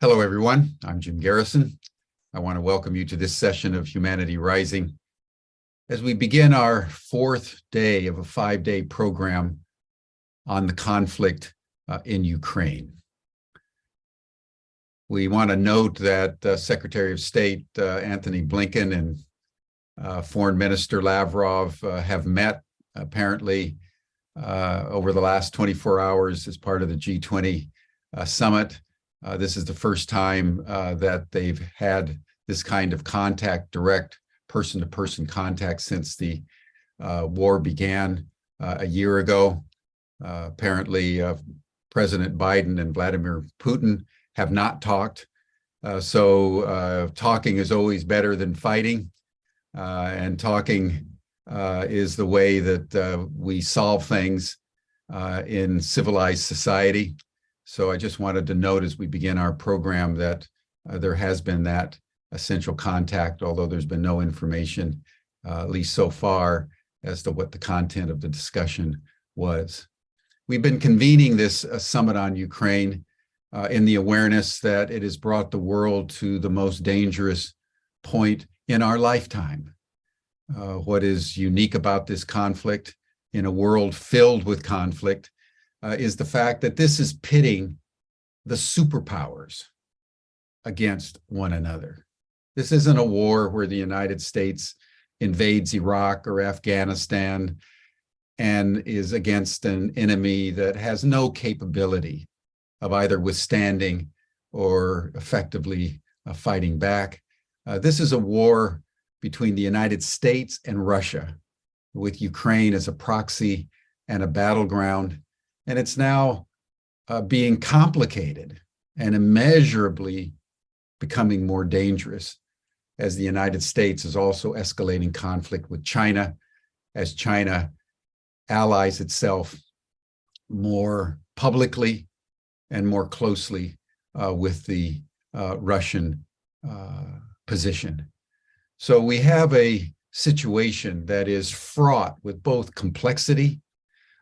Hello, everyone. I'm Jim Garrison. I want to welcome you to this session of Humanity Rising as we begin our fourth day of a 5-day program on the conflict in Ukraine. We want to note that Secretary of State Antony Blinken and Foreign Minister Lavrov have met apparently over the last 24 hours as part of the G20 summit. This is the first time that they've had this kind of contact, direct person-to-person contact since the war began a year ago. Apparently, President Biden and Vladimir Putin have not talked. So talking is always better than fighting. And talking is the way that we solve things in civilized society. So I just wanted to note as we begin our program that there has been that essential contact, although there's been no information, at least so far, as to what the content of the discussion was. We've been convening this summit on Ukraine in the awareness that it has brought the world to the most dangerous point in our lifetime. What is unique about this conflict in a world filled with conflict is the fact that this is pitting the superpowers against one another. This isn't a war where the United States invades Iraq or Afghanistan and is against an enemy that has no capability of either withstanding or effectively fighting back. This is a war between the United States and Russia, with Ukraine as a proxy and a battleground. And it's now being complicated and immeasurably becoming more dangerous as the United States is also escalating conflict with China, as China allies itself more publicly and more closely with the Russian position. So we have a situation that is fraught with both complexity,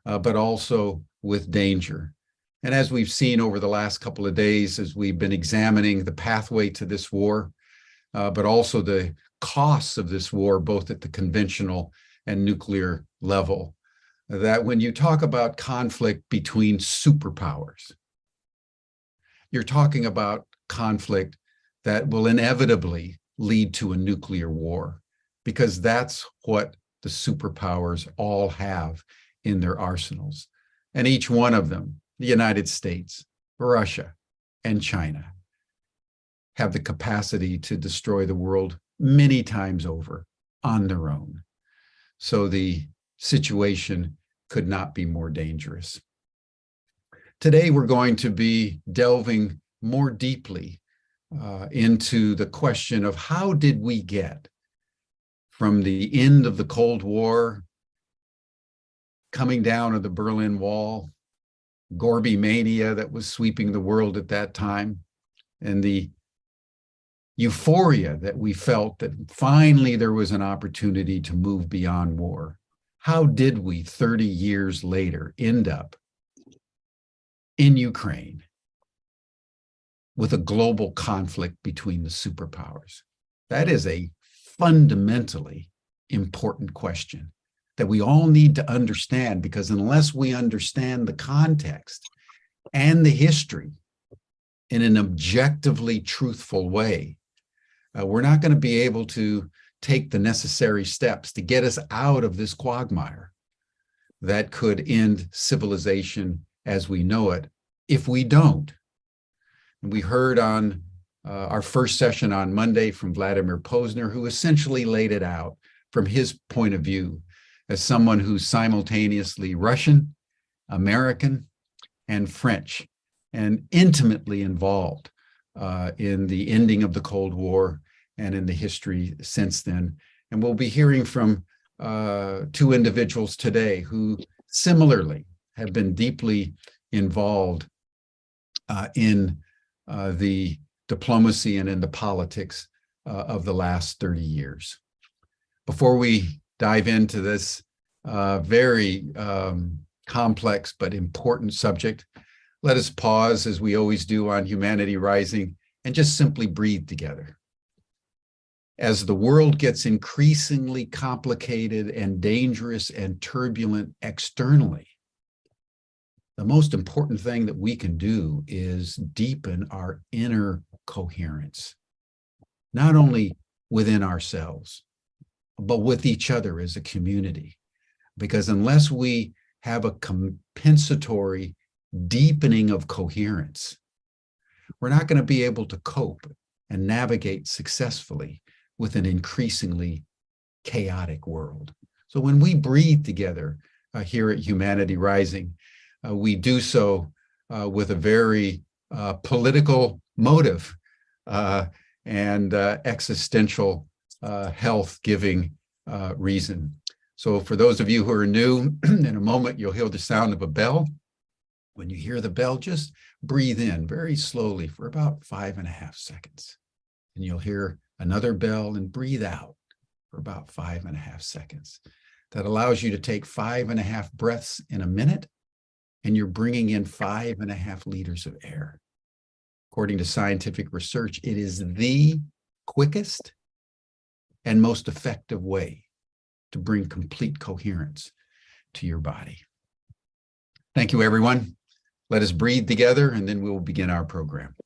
but also with danger. And as we've seen over the last couple of days, as we've been examining the pathway to this war, but also the costs of this war, both at the conventional and nuclear level, that when you talk about conflict between superpowers, you're talking about conflict that will inevitably lead to a nuclear war, because that's what the superpowers all have in their arsenals. And each one of them, the United States, Russia, and China, have the capacity to destroy the world many times over on their own. So the situation could not be more dangerous. Today, we're going to be delving more deeply into the question of how did we get from the end of the Cold War, coming down of the Berlin Wall, Gorby mania that was sweeping the world at that time, and the euphoria that we felt that finally there was an opportunity to move beyond war. How did we, 30 years later, end up in Ukraine with a global conflict between the superpowers? That is a fundamentally important question that we all need to understand, because unless we understand the context and the history in an objectively truthful way, we're not going to be able to take the necessary steps to get us out of this quagmire that could end civilization as we know it if we don't. And we heard on our first session on Monday from Vladimir Posner, who essentially laid it out from his point of view as someone who's simultaneously Russian, American, and French, and intimately involved in the ending of the Cold War and in the history since then. And we'll be hearing from two individuals today who similarly have been deeply involved in the diplomacy and in the politics of the last 30 years. Before we dive into this very complex but important subject, let us pause, as we always do on Humanity Rising, and just simply breathe together. As the world gets increasingly complicated and dangerous and turbulent externally, the most important thing that we can do is deepen our inner coherence, not only within ourselves, but with each other as a community. Because unless we have a compensatory deepening of coherence, we're not going to be able to cope and navigate successfully with an increasingly chaotic world. So when we breathe together here at Humanity Rising, we do so with a very political motive and existential health-giving reason. So for those of you who are new, in a moment you'll hear the sound of a bell. When you hear the bell, just breathe in very slowly for about 5.5 seconds. And you'll hear another bell and breathe out for about 5.5 seconds. That allows you to take 5.5 breaths in a minute, and you're bringing in 5.5 liters of air. According to scientific research, it is the quickest and most effective way to bring complete coherence to your body. Thank you, everyone. Let us breathe together, and then we will begin our program.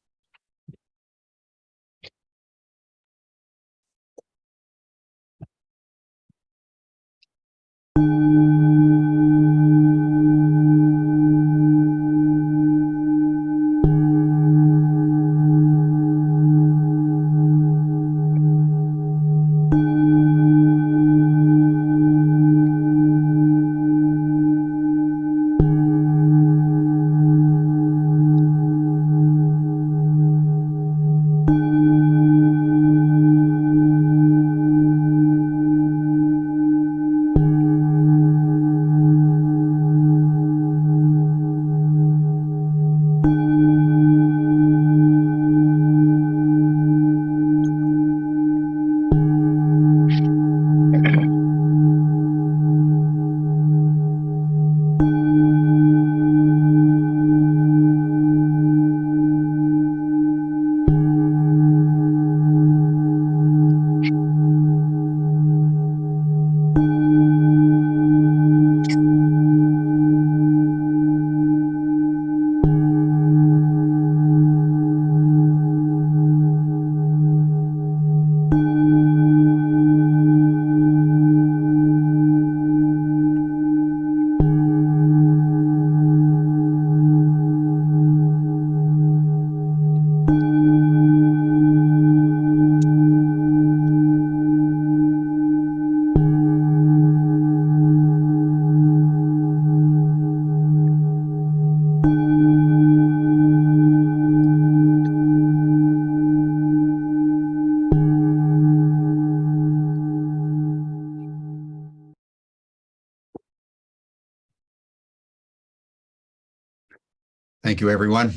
Thank you, everyone.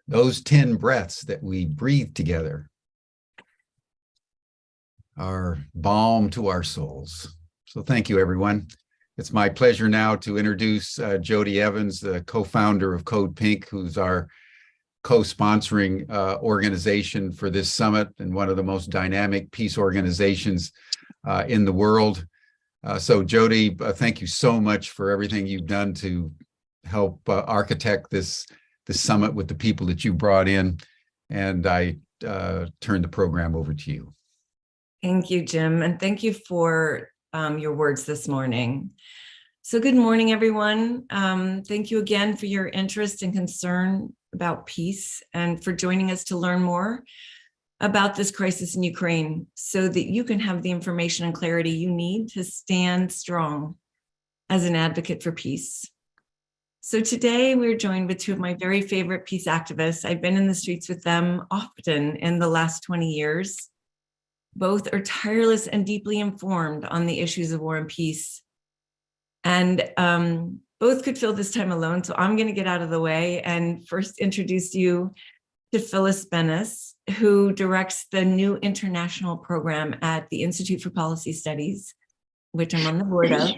Those 10 breaths that we breathe together are balm to our souls. So thank you, everyone. It's my pleasure now to introduce Jody Evans, the co-founder of Code Pink, who's our co-sponsoring organization for this summit and one of the most dynamic peace organizations in the world. So Jody, thank you so much for everything you've done to help architect this summit with the people that you brought in. And I turn the program over to you. Thank you, Jim. And thank you for your words this morning. So good morning, everyone. Thank you again for your interest and concern about peace and for joining us to learn more about this crisis in Ukraine so that you can have the information and clarity you need to stand strong as an advocate for peace. So today we're joined with two of my very favorite peace activists. I've been in the streets with them often in the last 20 years. Both are tireless and deeply informed on the issues of war and peace. And both could fill this time alone, so I'm going to get out of the way and first introduce you to Phyllis Bennis, who directs the new international program at the Institute for Policy Studies, which I'm on the board of,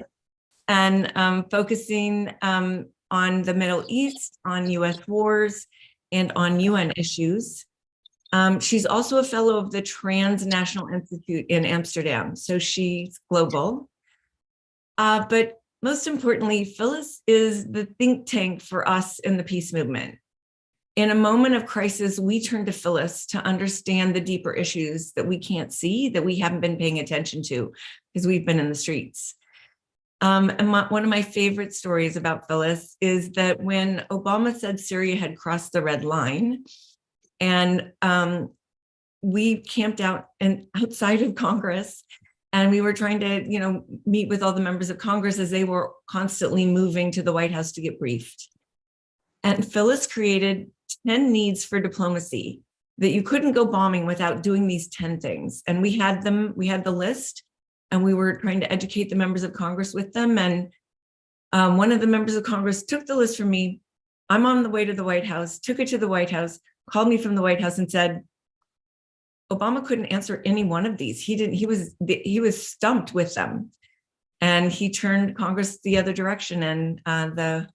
and focusing on the Middle East, on US wars, and on UN issues. She's also a fellow of the Transnational Institute in Amsterdam, so she's global. But most importantly, Phyllis is the think tank for us in the peace movement. In a moment of crisis, we turn to Phyllis to understand the deeper issues that we can't see, that we haven't been paying attention to because we've been in the streets. One of my favorite stories about Phyllis is that when Obama said Syria had crossed the red line, and we camped out and outside of Congress, and we were trying to, meet with all the members of Congress as they were constantly moving to the White House to get briefed. And Phyllis created 10 needs for diplomacy that you couldn't go bombing without doing these 10 things. And we had the list, and we were trying to educate the members of Congress with them. And one of the members of Congress took the list from me. I'm on the way to the White House, took it to the White House, called me from the White House and said, Obama couldn't answer any one of these. He was stumped with them. And he turned Congress the other direction, and the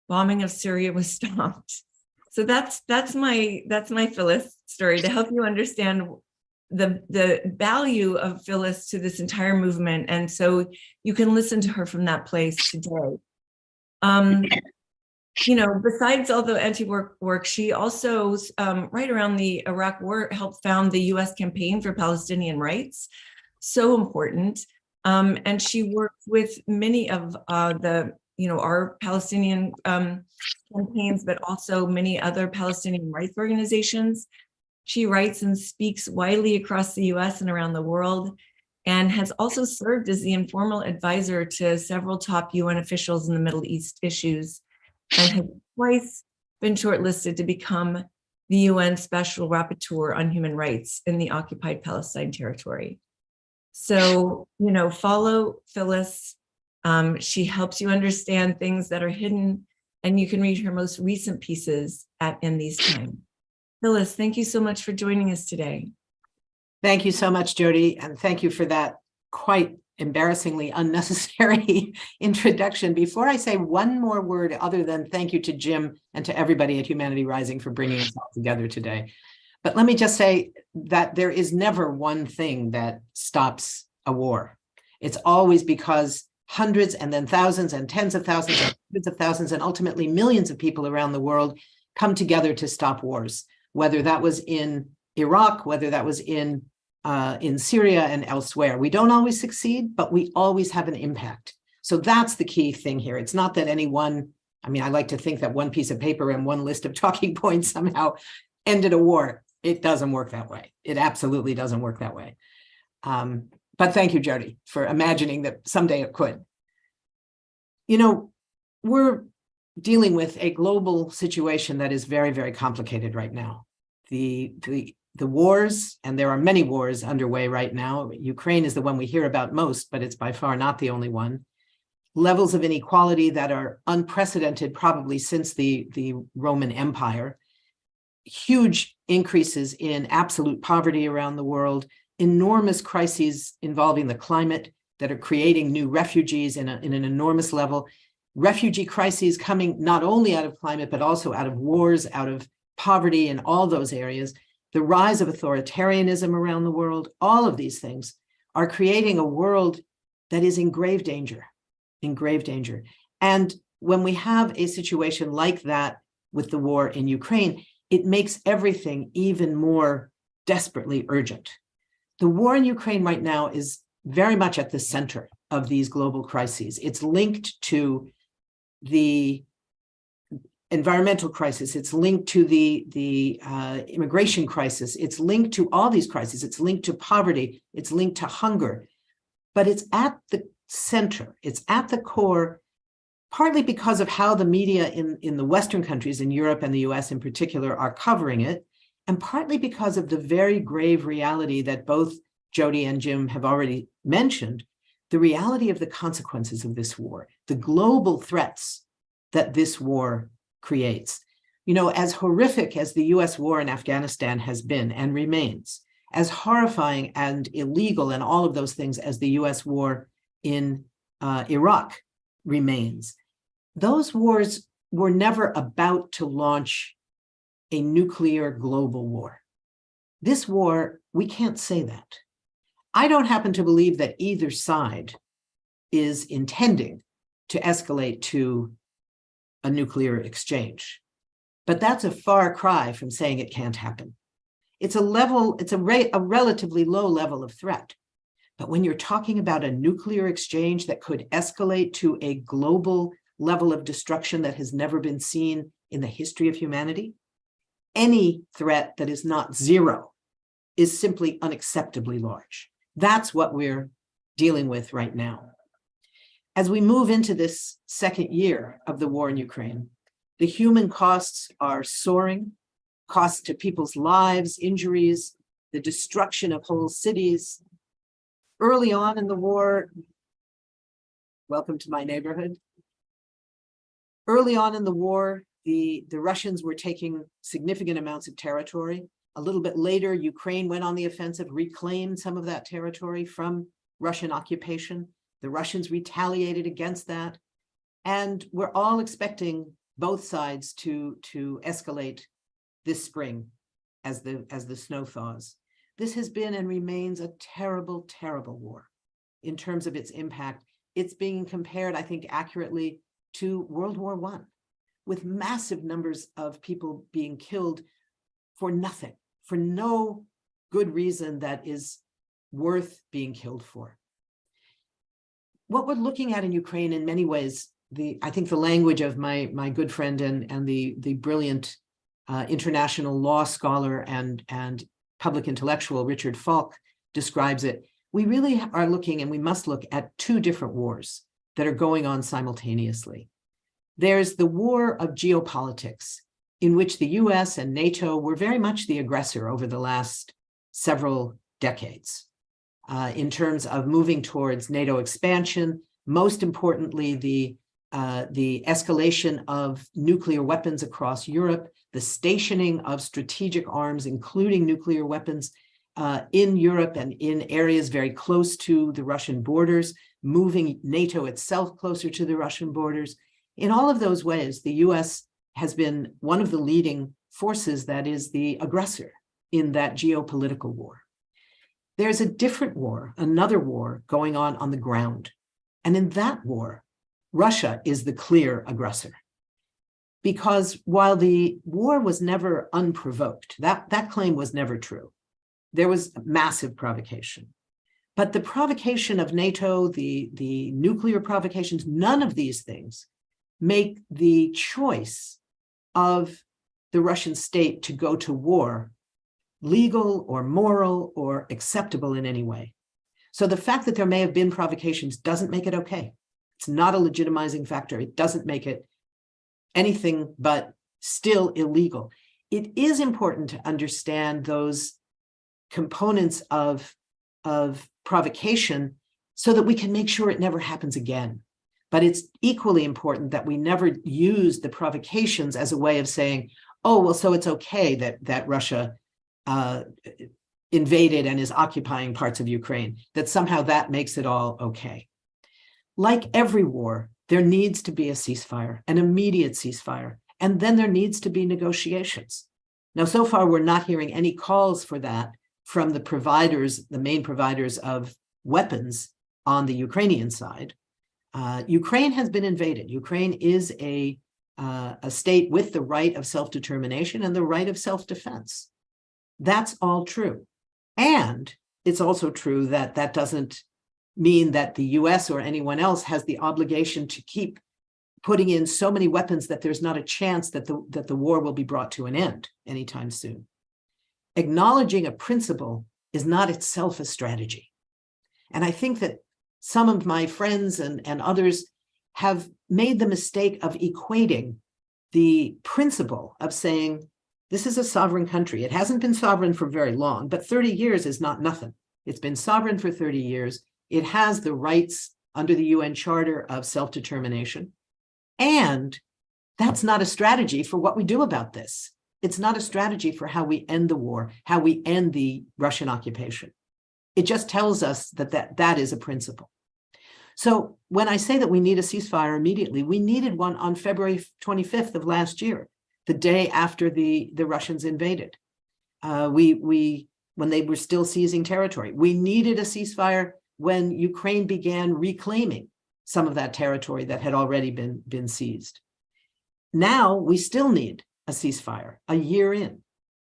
bombing of Syria was stopped. So that's my Phyllis story, to help you understand the value of Phyllis to this entire movement. And so you can listen to her from that place today. Besides all the anti-war work, she also, right around the Iraq War, helped found the US Campaign for Palestinian Rights. So important. And she worked with many of our Palestinian campaigns, but also many other Palestinian rights organizations. She writes and speaks widely across the US and around the world, and has also served as the informal advisor to several top UN officials in the Middle East issues, and has twice been shortlisted to become the UN Special Rapporteur on Human Rights in the occupied Palestine territory. So, follow Phyllis. She helps you understand things that are hidden, and you can read her most recent pieces In These Times. Phyllis, thank you so much for joining us today. Thank you so much, Jody, and thank you for that quite embarrassingly unnecessary introduction. Before I say one more word other than thank you to Jim and to everybody at Humanity Rising for bringing us all together today, but let me just say that there is never one thing that stops a war. It's always because hundreds and then thousands and tens of thousands and hundreds of thousands and ultimately millions of people around the world come together to stop wars, whether that was in Iraq, whether that was in Syria and elsewhere. We don't always succeed, but we always have an impact. So that's the key thing here. It's not that I like to think that one piece of paper and one list of talking points somehow ended a war. It doesn't work that way. It absolutely doesn't work that way. But thank you, Jody, for imagining that someday it could. We're dealing with a global situation that is very, very complicated right now. The wars, and there are many wars underway right now. Ukraine is the one we hear about most, but it's by far not the only one. Levels of inequality that are unprecedented probably since the Roman Empire. Huge increases in absolute poverty around the world. Enormous crises involving the climate that are creating new refugees in an enormous level. Refugee crises coming not only out of climate, but also out of wars, out of poverty in all those areas. The rise of authoritarianism around the world, all of these things are creating a world that is in grave danger, And when we have a situation like that with the war in Ukraine, it makes everything even more desperately urgent. The war in Ukraine right now is very much at the center of these global crises. It's linked to the environmental crisis. It's linked to the immigration crisis. It's linked to all these crises. It's linked to poverty. It's linked to hunger. But it's at the center. It's at the core, partly because of how the media in the Western countries, in Europe and the US in particular, are covering it, and partly because of the very grave reality that both Jody and Jim have already mentioned, the reality of the consequences of this war, the global threats that this war creates. As horrific as the US war in Afghanistan has been and remains, as horrifying and illegal and all of those things as the US war in Iraq remains, those wars were never about to launch a nuclear global war. This war, we can't say that. I don't happen to believe that either side is intending to escalate to a nuclear exchange. But that's a far cry from saying it can't happen. It's a relatively low level of threat. But when you're talking about a nuclear exchange that could escalate to a global level of destruction that has never been seen in the history of humanity, any threat that is not zero is simply unacceptably large. That's what we're dealing with right now. As we move into this second year of the war in Ukraine, the human costs are soaring, costs to people's lives, injuries, the destruction of whole cities. Early on in the war, welcome to my neighborhood. Early on in the war, the Russians were taking significant amounts of territory. A little bit later, Ukraine went on the offensive, reclaimed some of that territory from Russian occupation. The Russians retaliated against that. And we're all expecting both sides to escalate this spring as the snow thaws. This has been and remains a terrible, terrible war in terms of its impact. It's being compared, I think, accurately to World War I, with massive numbers of people being killed for nothing, for no good reason that is worth being killed for. What we're looking at in Ukraine in many ways, I think the language of my good friend and the brilliant international law scholar and public intellectual Richard Falk describes it. We really are looking, and we must look at two different wars that are going on simultaneously. There's the war of geopolitics, in which the US and NATO were very much the aggressor over the last several decades in terms of moving towards NATO expansion, most importantly, the escalation of nuclear weapons across Europe, the stationing of strategic arms, including nuclear weapons in Europe and in areas very close to the Russian borders, moving NATO itself closer to the Russian borders. In all of those ways, the US has been one of the leading forces that is the aggressor in that geopolitical war. There's a different war, another war going on the ground. And in that war, Russia is the clear aggressor. Because while the war was never unprovoked, that claim was never true. There was massive provocation. But the provocation of NATO, the nuclear provocations, none of these things make the choice of the Russian state to go to war legal or moral or acceptable in any way. So the fact that there may have been provocations doesn't make it okay. It's not a legitimizing factor. It doesn't make it anything but still illegal. It is important to understand those components of provocation so that we can make sure it never happens again. But it's equally important that we never use the provocations as a way of saying, oh, well, so it's okay that Russia invaded and is occupying parts of Ukraine, that somehow that makes it all okay. Like every war, there needs to be a ceasefire, an immediate ceasefire, and then there needs to be negotiations. Now, so far, we're not hearing any calls for that from the providers, the main providers of weapons on the Ukrainian side. Ukraine has been invaded. Ukraine is a state with the right of self-determination and the right of self-defense. That's all true. And it's also true that that doesn't mean that the US or anyone else has the obligation to keep putting in so many weapons that there's not a chance that the war will be brought to an end anytime soon. Acknowledging a principle is not itself a strategy. And I think that some of my friends and others have made the mistake of equating the principle of saying, this is a sovereign country. It hasn't been sovereign for very long, but 30 years is not nothing. It's been sovereign for 30 years. It has the rights under the UN Charter of self-determination. And that's not a strategy for what we do about this. It's not a strategy for how we end the war, how we end the Russian occupation. It just tells us that is a principle. So when I say that we need a ceasefire immediately, we needed one on February 25th of last year, the day after the Russians invaded. We when they were still seizing territory. We needed a ceasefire when Ukraine began reclaiming some of that territory that had already been seized. Now we still need a ceasefire a year in.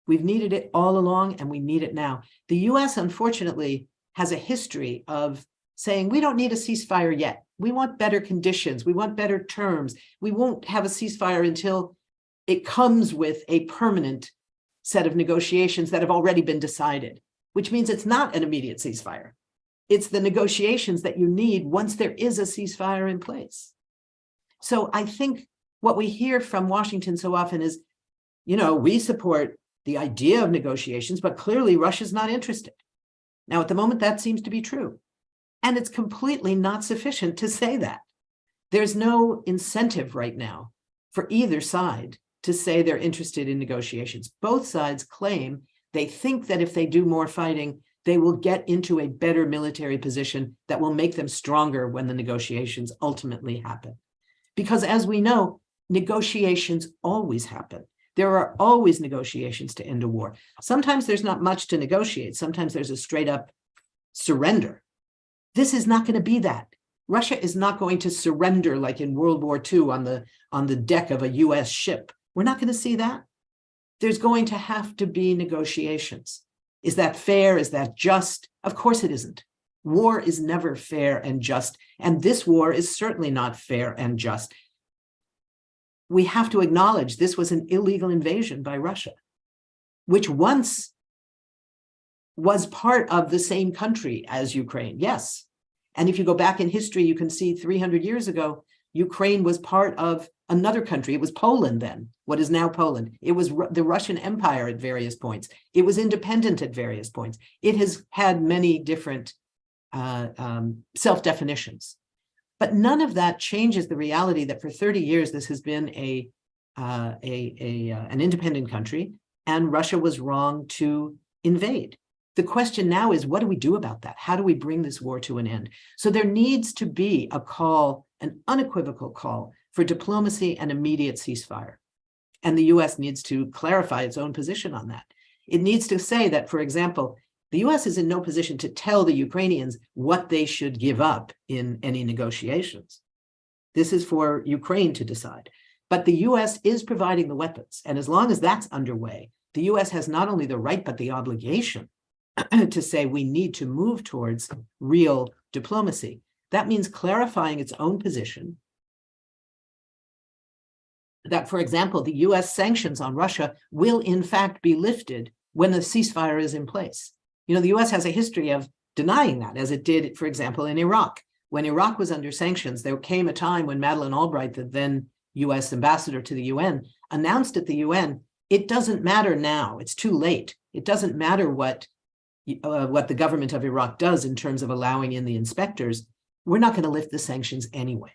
We've needed it all along, and we need it now. The US, unfortunately, has a history of saying, we don't need a ceasefire yet. We want better conditions. We want better terms. We won't have a ceasefire until it comes with a permanent set of negotiations that have already been decided, which means it's not an immediate ceasefire. It's the negotiations that you need once there is a ceasefire in place. So I think what we hear from Washington so often is, we support the idea of negotiations, but clearly Russia's not interested. Now, at the moment, that seems to be true. And it's completely not sufficient to say that. There's no incentive right now for either side to say they're interested in negotiations. Both sides claim they think that if they do more fighting, they will get into a better military position that will make them stronger when the negotiations ultimately happen. Because as we know, negotiations always happen. There are always negotiations to end a war. Sometimes there's not much to negotiate. Sometimes there's a straight up surrender. This is not going to be that. Russia is not going to surrender like in World War II on the deck of a US ship. We're not going to see that. There's going to have to be negotiations. Is that fair? Is that just? Of course it isn't. War is never fair and just, and this war is certainly not fair and just. We have to acknowledge this was an illegal invasion by Russia, which once was part of the same country as Ukraine, yes. And if you go back in history, you can see 300 years ago, Ukraine was part of another country. It was Poland then, what is now Poland. It was the Russian Empire at various points. It was independent at various points. It has had many different self-definitions. But none of that changes the reality that for 30 years, this has been an independent country, and Russia was wrong to invade. The question now is, what do we do about that? How do we bring this war to an end? So there needs to be a call, an unequivocal call for diplomacy and immediate ceasefire. And the US needs to clarify its own position on that. It needs to say that, for example, the US is in no position to tell the Ukrainians what they should give up in any negotiations. This is for Ukraine to decide. But the US is providing the weapons. And as long as that's underway, the US has not only the right, but the obligation to say we need to move towards real diplomacy. That means clarifying its own position. That, for example, the US sanctions on Russia will in fact be lifted when the ceasefire is in place. The US has a history of denying that, as it did, for example, in Iraq. When Iraq was under sanctions, there came a time when Madeleine Albright, the then US ambassador to the UN, announced at the UN, it doesn't matter now, it's too late. It doesn't matter what the government of Iraq does in terms of allowing in the inspectors. We're not going to lift the sanctions anyway.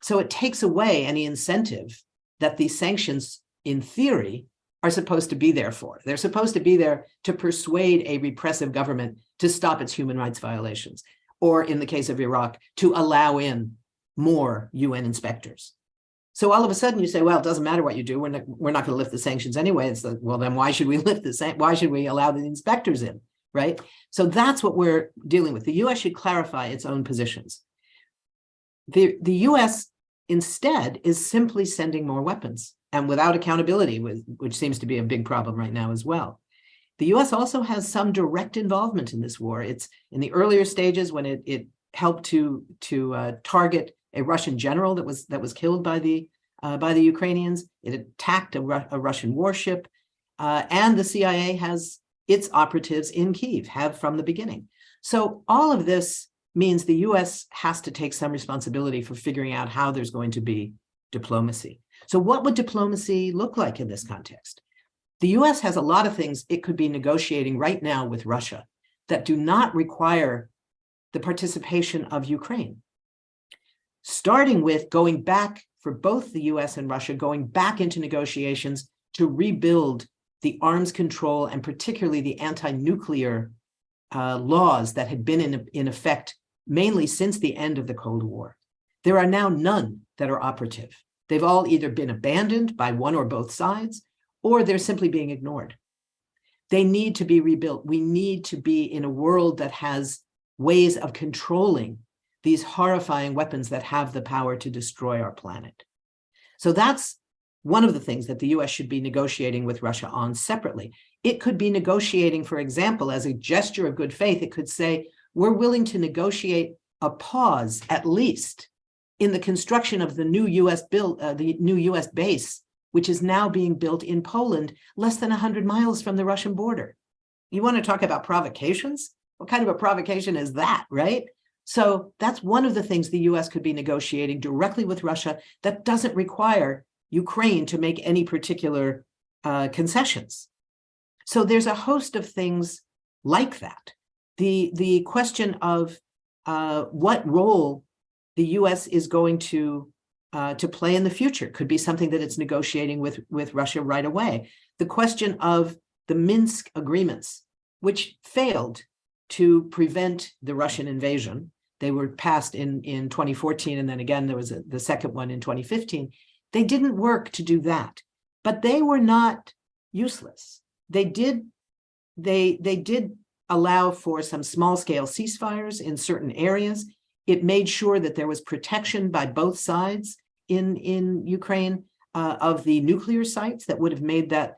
So it takes away any incentive that these sanctions, in theory, are supposed to be there for. They're supposed to be there to persuade a repressive government to stop its human rights violations, or in the case of Iraq, to allow in more UN inspectors. So all of a sudden you say, well, it doesn't matter what you do. We're not going to lift the sanctions anyway. It's well, then why should we lift why should we allow the inspectors in, right? So that's what we're dealing with. The US should clarify its own positions. The US instead is simply sending more weapons, and without accountability, which seems to be a big problem right now as well. The US also has some direct involvement in this war. It's in the earlier stages when it helped to target a Russian general that was killed by the Ukrainians. It attacked a Russian warship, and the CIA has its operatives in Kyiv, have from the beginning. So all of this means the US has to take some responsibility for figuring out how there's going to be diplomacy. So what would diplomacy look like in this context? The US has a lot of things it could be negotiating right now with Russia that do not require the participation of Ukraine. Starting with going back for both the US and Russia, going back into negotiations to rebuild the arms control and particularly the anti-nuclear laws that had been in effect mainly since the end of the Cold War. There are now none that are operative. They've all either been abandoned by one or both sides, or they're simply being ignored. They need to be rebuilt. We need to be in a world that has ways of controlling these horrifying weapons that have the power to destroy our planet. So that's one of the things that the US should be negotiating with Russia on separately. It could be negotiating, for example, as a gesture of good faith, it could say, we're willing to negotiate a pause, at least, in the construction of the new US base, which is now being built in Poland, less than 100 miles from the Russian border. You want to talk about provocations? What kind of a provocation is that, right? So that's one of the things the US could be negotiating directly with Russia that doesn't require Ukraine to make any particular concessions. So there's a host of things like that. The question of what role the US is going to play in the future could be something that it's negotiating with Russia right away. The question of the Minsk agreements, which failed to prevent the Russian invasion. They were passed in 2014, and then again, there was the second one in 2015. They didn't work to do that, but they were not useless. They did allow for some small-scale ceasefires in certain areas. It made sure that there was protection by both sides in Ukraine of the nuclear sites that would have made that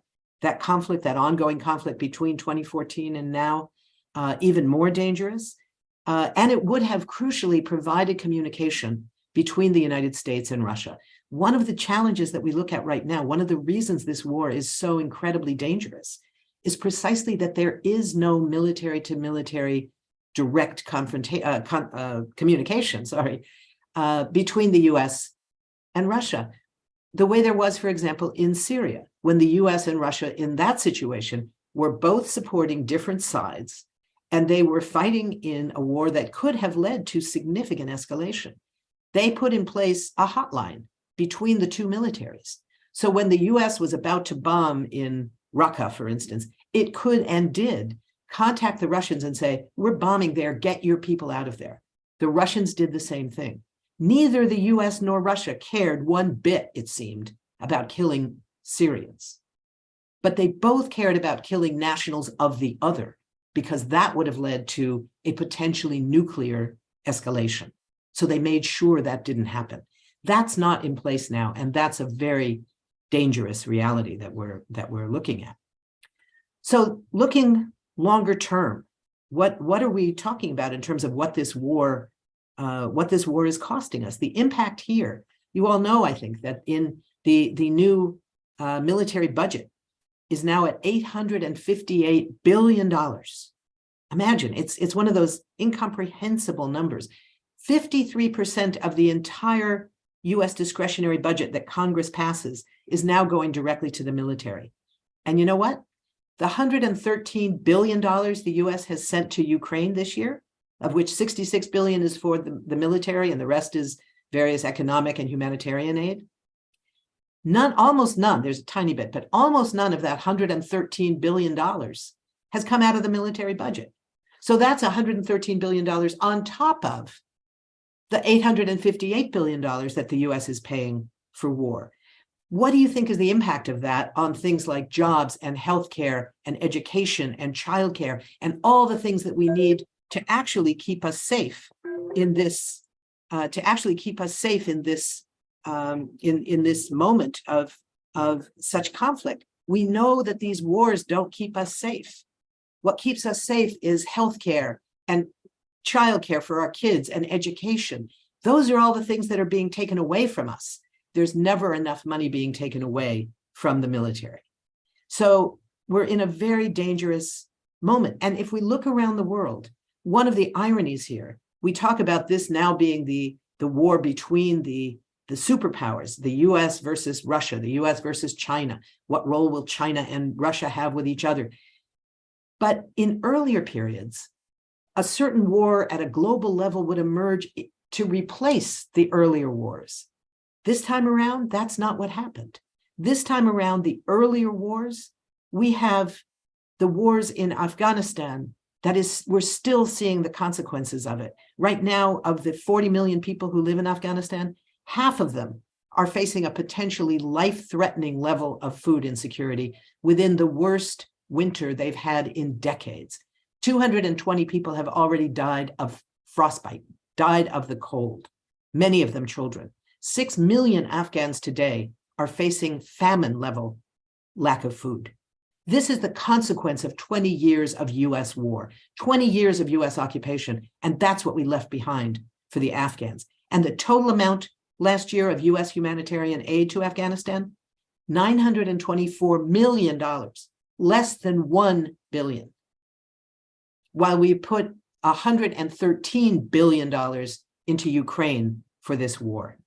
conflict, that ongoing conflict between 2014 and now, even more dangerous. And it would have crucially provided communication between the United States and Russia. One of the challenges that we look at right now, one of the reasons this war is so incredibly dangerous, is precisely that there is no military-to-military direct communication, between the US and Russia. The way there was, for example, in Syria, when the US and Russia in that situation were both supporting different sides, and they were fighting in a war that could have led to significant escalation. They put in place a hotline between the two militaries. So when the US was about to bomb in Raqqa, for instance, it could and did contact the Russians and say, we're bombing there, get your people out of there. The Russians did the same thing. Neither the US nor Russia cared one bit, it seemed, about killing Syrians. But they both cared about killing nationals of the other, because that would have led to a potentially nuclear escalation. So they made sure that didn't happen. That's not in place now, and that's a very dangerous reality that we're looking at. So looking longer term, what are we talking about in terms of what this war is costing us? The impact here, you all know, I think, that in the new military budget is now at $858 billion. Imagine, it's one of those incomprehensible numbers. 53% of the entire US discretionary budget that Congress passes is now going directly to the military. And you know what? The $113 billion the US has sent to Ukraine this year, of which $66 billion is for the military and the rest is various economic and humanitarian aid. Almost none, there's a tiny bit, but almost none of that $113 billion has come out of the military budget. So that's $113 billion on top of the $858 billion that the US is paying for war. What do you think is the impact of that on things like jobs and healthcare and education and childcare and all the things that we need to actually keep us safe in this, in this moment of such conflict? We know that these wars don't keep us safe. What keeps us safe is healthcare and childcare for our kids and education. Those are all the things that are being taken away from us. There's never enough money being taken away from the military. So we're in a very dangerous moment. And if we look around the world, one of the ironies here, we talk about this now being the war between the superpowers, the US versus Russia, the US versus China. What role will China and Russia have with each other? But in earlier periods, a certain war at a global level would emerge to replace the earlier wars. This time around, that's not what happened. This time around, the earlier wars, we have the wars in Afghanistan. That is, we're still seeing the consequences of it. Right now, of the 40 million people who live in Afghanistan, half of them are facing a potentially life-threatening level of food insecurity within the worst winter they've had in decades. 220 people have already died of frostbite, died of the cold, many of them children. 6 million Afghans today are facing famine level lack of food. This is the consequence of 20 years of US war, 20 years of US occupation, and that's what we left behind for the Afghans. And the total amount last year of US humanitarian aid to Afghanistan, $924 million, less than $1 billion. While we put $113 billion into Ukraine for this war.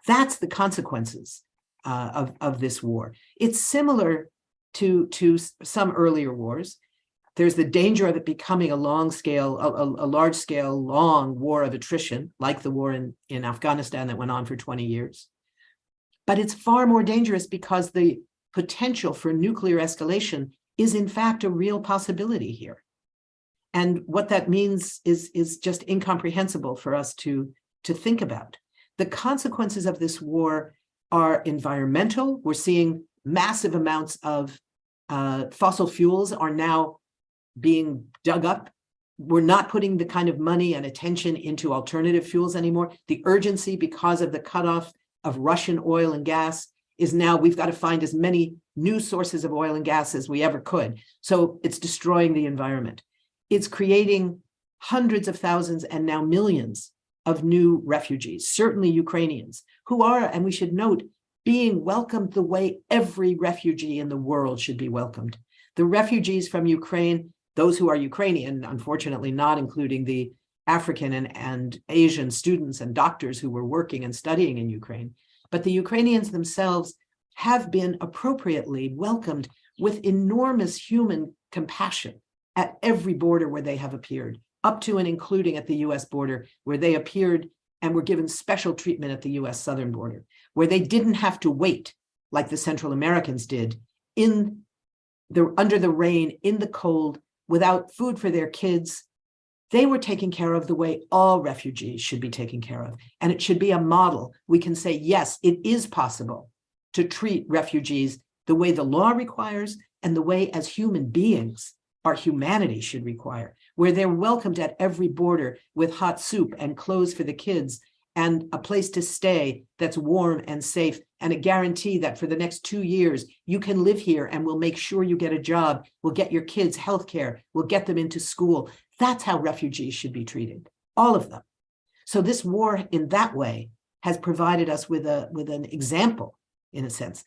That's the consequences of this war. It's similar to some earlier wars. There's the danger of it becoming a large-scale, long war of attrition, like the war in Afghanistan that went on for 20 years. But it's far more dangerous because the potential for nuclear escalation is in fact a real possibility here. And what that means is just incomprehensible for us to think about. The consequences of this war are environmental. We're seeing massive amounts of fossil fuels are now being dug up. We're not putting the kind of money and attention into alternative fuels anymore. The urgency because of the cutoff of Russian oil and gas is now we've got to find as many new sources of oil and gas as we ever could. So it's destroying the environment. It's creating hundreds of thousands and now millions of new refugees, certainly Ukrainians, who are, and we should note, being welcomed the way every refugee in the world should be welcomed. The refugees from Ukraine, those who are Ukrainian, unfortunately not including the African and Asian students and doctors who were working and studying in Ukraine, but the Ukrainians themselves have been appropriately welcomed with enormous human compassion at every border where they have appeared, up to and including at the US border, where they appeared and were given special treatment at the US southern border, where they didn't have to wait like the Central Americans did under the rain, in the cold, without food for their kids. They were taken care of the way all refugees should be taken care of. And it should be a model. We can say, yes, it is possible to treat refugees the way the law requires and the way as human beings our humanity should require, where they're welcomed at every border with hot soup and clothes for the kids and a place to stay that's warm and safe and a guarantee that for the next 2 years, you can live here and we'll make sure you get a job, we'll get your kids health care, we'll get them into school. That's how refugees should be treated, all of them. So this war in that way has provided us with an example, in a sense.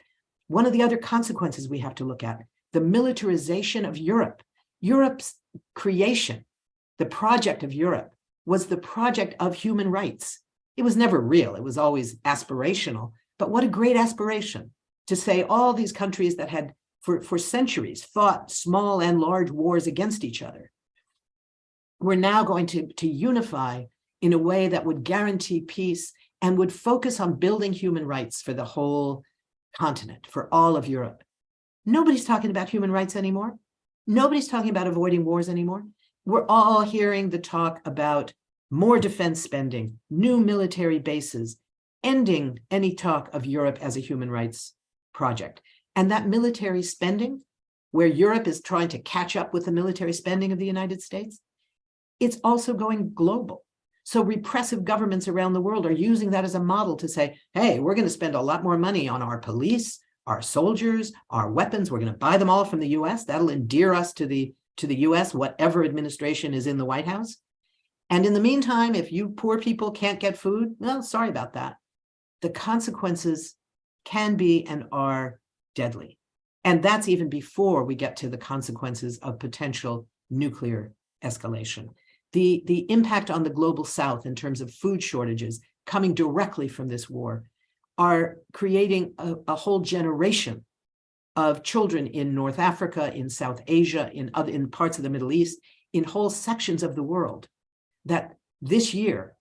One of the other consequences we have to look at, the militarization of Europe. Europe's creation, the project of Europe, was the project of human rights. It was never real, it was always aspirational, but what a great aspiration to say all these countries that had for centuries fought small and large wars against each other were now going to unify in a way that would guarantee peace and would focus on building human rights for the whole continent, for all of Europe. Nobody's talking about human rights anymore. Nobody's talking about avoiding wars anymore. We're all hearing the talk about more defense spending, new military bases, ending any talk of Europe as a human rights project. And that military spending, where Europe is trying to catch up with the military spending of the United States, it's also going global. So repressive governments around the world are using that as a model to say, hey, we're going to spend a lot more money on our police, our soldiers, our weapons. We're going to buy them all from the US. That'll endear us to the US, whatever administration is in the White House. And in the meantime, if you poor people can't get food, well, sorry about that. The consequences can be and are deadly. And that's even before we get to the consequences of potential nuclear escalation. The impact on the global South in terms of food shortages coming directly from this war are creating a whole generation of children in North Africa, in South Asia, in parts of the Middle East, in whole sections of the world that this year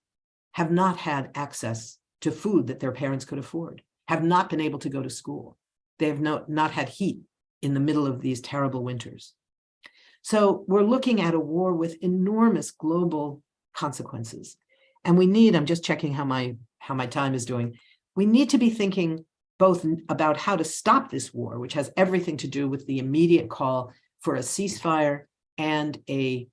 have not had access to food that their parents could afford, have not been able to go to school. They have not had heat in the middle of these terrible winters. So we're looking at a war with enormous global consequences. And we need, I'm just checking how my time is doing, we need to be thinking both about how to stop this war, which has everything to do with the immediate call for a ceasefire and an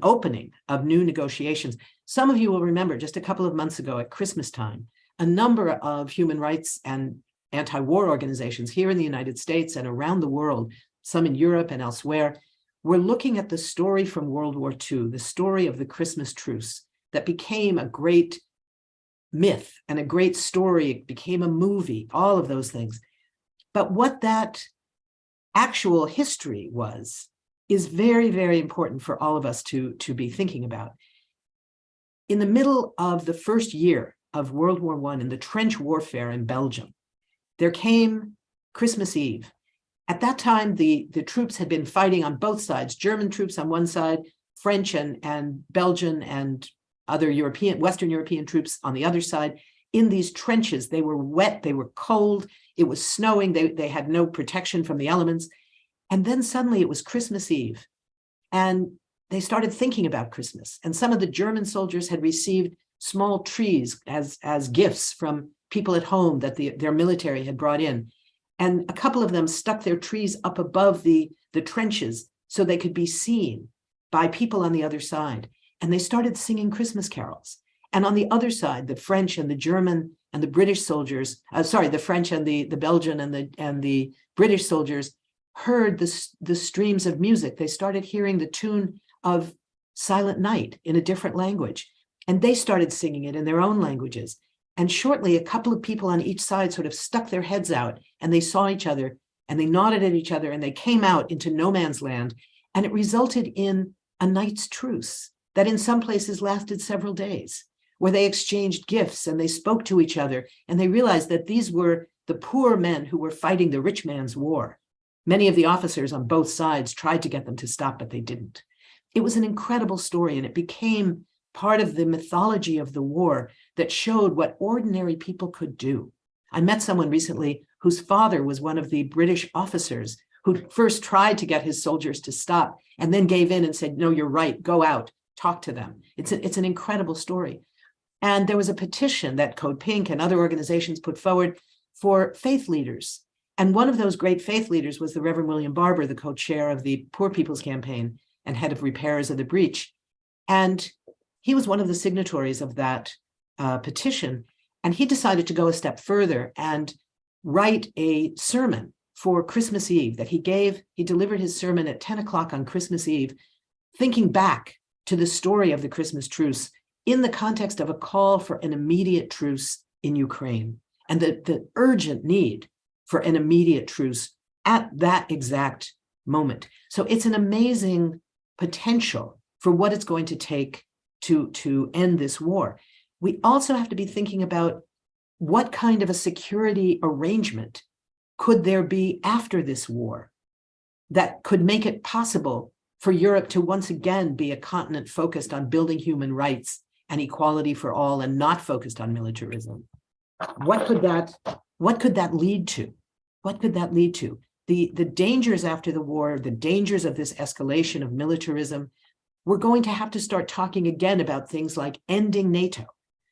opening of new negotiations. Some of you will remember just a couple of months ago at Christmas time, a number of human rights and anti-war organizations here in the United States and around the world, some in Europe and elsewhere, were looking at the story from World War II, the story of the Christmas truce that became a great myth and a great story. It became a movie, all of those things. But what that actual history was is very, very important for all of us to be thinking about. In the middle of the first year of World War I, in the trench warfare in Belgium, there came Christmas Eve. At that time, the troops had been fighting on both sides, German troops on one side, French and Belgian and other Western European troops on the other side. In these trenches, they were wet, they were cold, it was snowing, they had no protection from the elements. And then suddenly it was Christmas Eve, and they started thinking about Christmas. And some of the German soldiers had received small trees as gifts from people at home that their military had brought in. And a couple of them stuck their trees up above the trenches so they could be seen by people on the other side. And they started singing Christmas carols. And on the other side, the French and the German and the British soldiers, the French and the Belgian and the British soldiers heard the streams of music. They started hearing the tune of Silent Night in a different language. And they started singing it in their own languages. And shortly, a couple of people on each side sort of stuck their heads out and they saw each other and they nodded at each other and they came out into no man's land. And it resulted in a night's truce that in some places lasted several days, where they exchanged gifts and they spoke to each other. And they realized that these were the poor men who were fighting the rich man's war. Many of the officers on both sides tried to get them to stop, but they didn't. It was an incredible story, and it became part of the mythology of the war that showed what ordinary people could do. I met someone recently whose father was one of the British officers who first tried to get his soldiers to stop and then gave in and said, no, you're right, go out, talk to them. It's an incredible story. And there was a petition that Code Pink and other organizations put forward for faith leaders. And one of those great faith leaders was the Reverend William Barber, the co-chair of the Poor People's Campaign and head of Repairers of the Breach. And he was one of the signatories of that petition. And he decided to go a step further and write a sermon for Christmas Eve that he delivered his sermon at 10 o'clock on Christmas Eve, thinking back to the story of the Christmas truce in the context of a call for an immediate truce in Ukraine and the urgent need for an immediate truce at that exact moment. So it's an amazing potential for what it's going to take to end this war. We also have to be thinking about what kind of a security arrangement could there be after this war that could make it possible for Europe to once again be a continent focused on building human rights and equality for all and not focused on militarism. What could that lead to? What could that lead to? The dangers after the war, the dangers of this escalation of militarism, we're going to have to start talking again about things like ending NATO.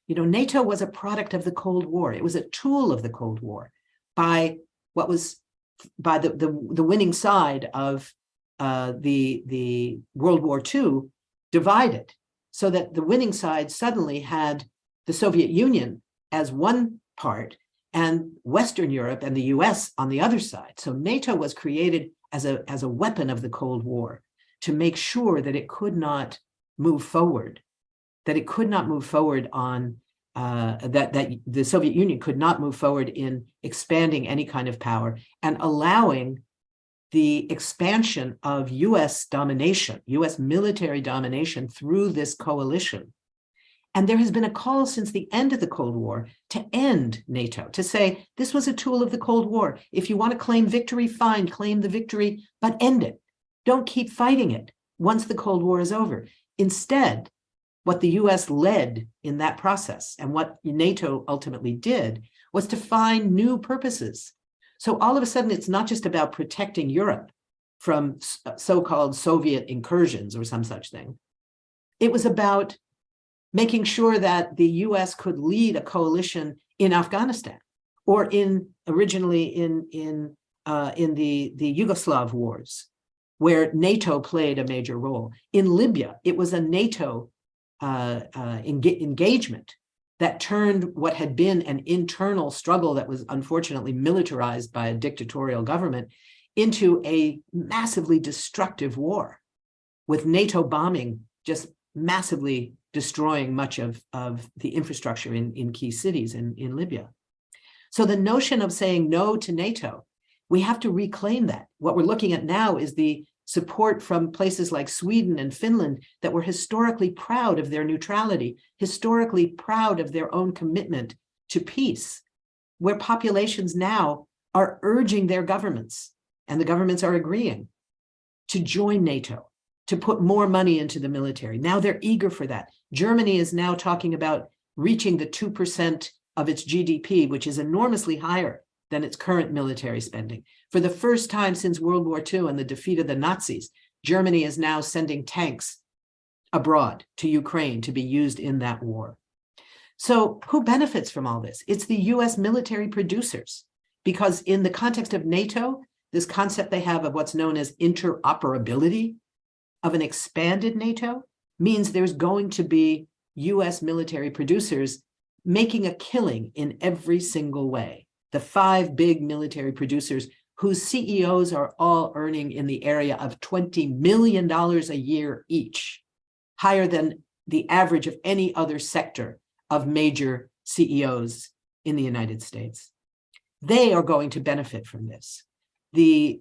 You know, NATO was a product of the Cold War. It was a tool of the Cold War by the winning side of the World War II divided, so that the winning side suddenly had the Soviet Union as one part and Western Europe and the US on the other side. So NATO was created as a weapon of the Cold War to make sure that it could not move forward, that it could not move forward on that the Soviet Union could not move forward in expanding any kind of power and allowing the expansion of US domination, US military domination through this coalition. And there has been a call since the end of the Cold War to end NATO, to say this was a tool of the Cold War. If you want to claim victory, fine, claim the victory, but end it. Don't keep fighting it once the Cold War is over. Instead, what the US led in that process and what NATO ultimately did was to find new purposes. So all of a sudden, it's not just about protecting Europe from so-called Soviet incursions or some such thing. It was about making sure that the US could lead a coalition in Afghanistan or originally in in the Yugoslav wars, where NATO played a major role. In Libya, it was a NATO engagement that turned what had been an internal struggle that was unfortunately militarized by a dictatorial government into a massively destructive war, with NATO bombing just massively destroying much of the infrastructure in key cities in Libya. So the notion of saying no to NATO, we have to reclaim that. What we're looking at now is the support from places like Sweden and Finland that were historically proud of their neutrality, historically proud of their own commitment to peace, where populations now are urging their governments, and the governments are agreeing, to join NATO, to put more money into the military. Now they're eager for that. Germany is now talking about reaching the 2% of its GDP, which is enormously higher than its current military spending. For the first time since World War II and the defeat of the Nazis, Germany is now sending tanks abroad to Ukraine to be used in that war. So who benefits from all this? It's the US military producers, because in the context of NATO, this concept they have of what's known as interoperability of an expanded NATO means there's going to be US military producers making a killing in every single way. The 5 big military producers whose CEOs are all earning in the area of $20 million a year each, higher than the average of any other sector of major CEOs in the United States. They are going to benefit from this. The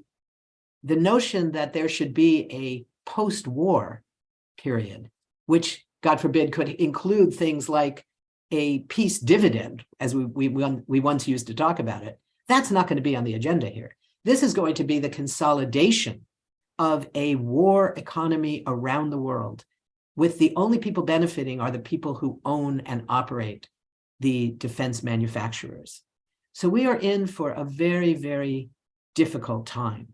notion that there should be a post-war period, which, God forbid, could include things like a peace dividend, as we once used to talk about it, that's not going to be on the agenda here. This is going to be the consolidation of a war economy around the world, with the only people benefiting are the people who own and operate the defense manufacturers. So we are in for a very, very difficult time.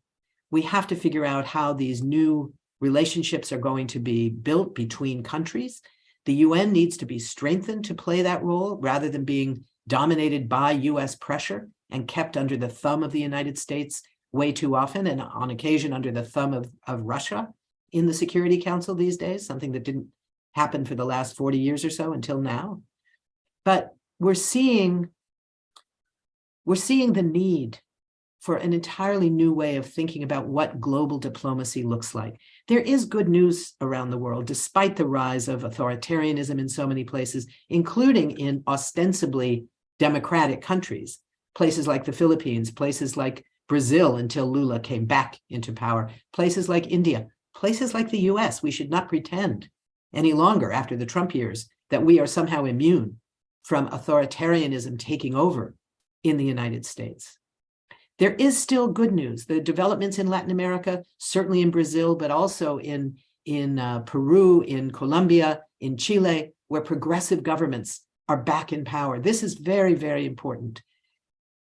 We have to figure out how these new relationships are going to be built between countries. The UN needs to be strengthened to play that role rather than being dominated by US pressure and kept under the thumb of the United States way too often, and on occasion under the thumb of Russia in the Security Council these days, something that didn't happen for the last 40 years or so until now. But we're seeing the need for an entirely new way of thinking about what global diplomacy looks like. There is good news around the world, despite the rise of authoritarianism in so many places, including in ostensibly democratic countries, places like the Philippines, places like Brazil until Lula came back into power, places like India, places like the US. We should not pretend any longer after the Trump years that we are somehow immune from authoritarianism taking over in the United States. There is still good news. The developments in Latin America, certainly in Brazil, but also in Peru, in Colombia, in Chile, where progressive governments are back in power. This is very, very important.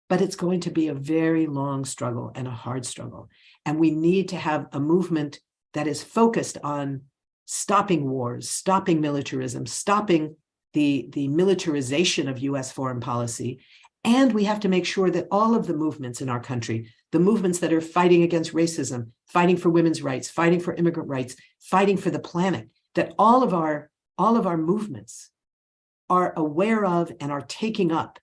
But it's going to be a very long struggle and a hard struggle. And we need to have a movement that is focused on stopping wars, stopping militarism, stopping the militarization of US foreign policy. And we have to make sure that all of the movements in our country, the movements that are fighting against racism, fighting for women's rights, fighting for immigrant rights, fighting for the planet, that all of our movements are aware of and are taking up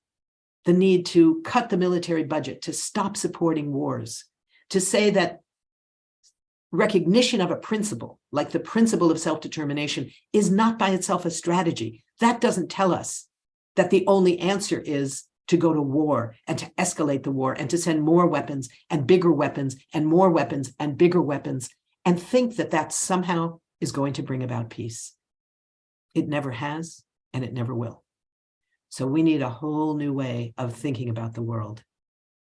the need to cut the military budget, to stop supporting wars, to say that recognition of a principle, like the principle of self-determination, is not by itself a strategy. That doesn't tell us that the only answer is to go to war and to escalate the war and to send more weapons and bigger weapons and more weapons and bigger weapons and think that that somehow is going to bring about peace. It never has, and it never will. So we need a whole new way of thinking about the world.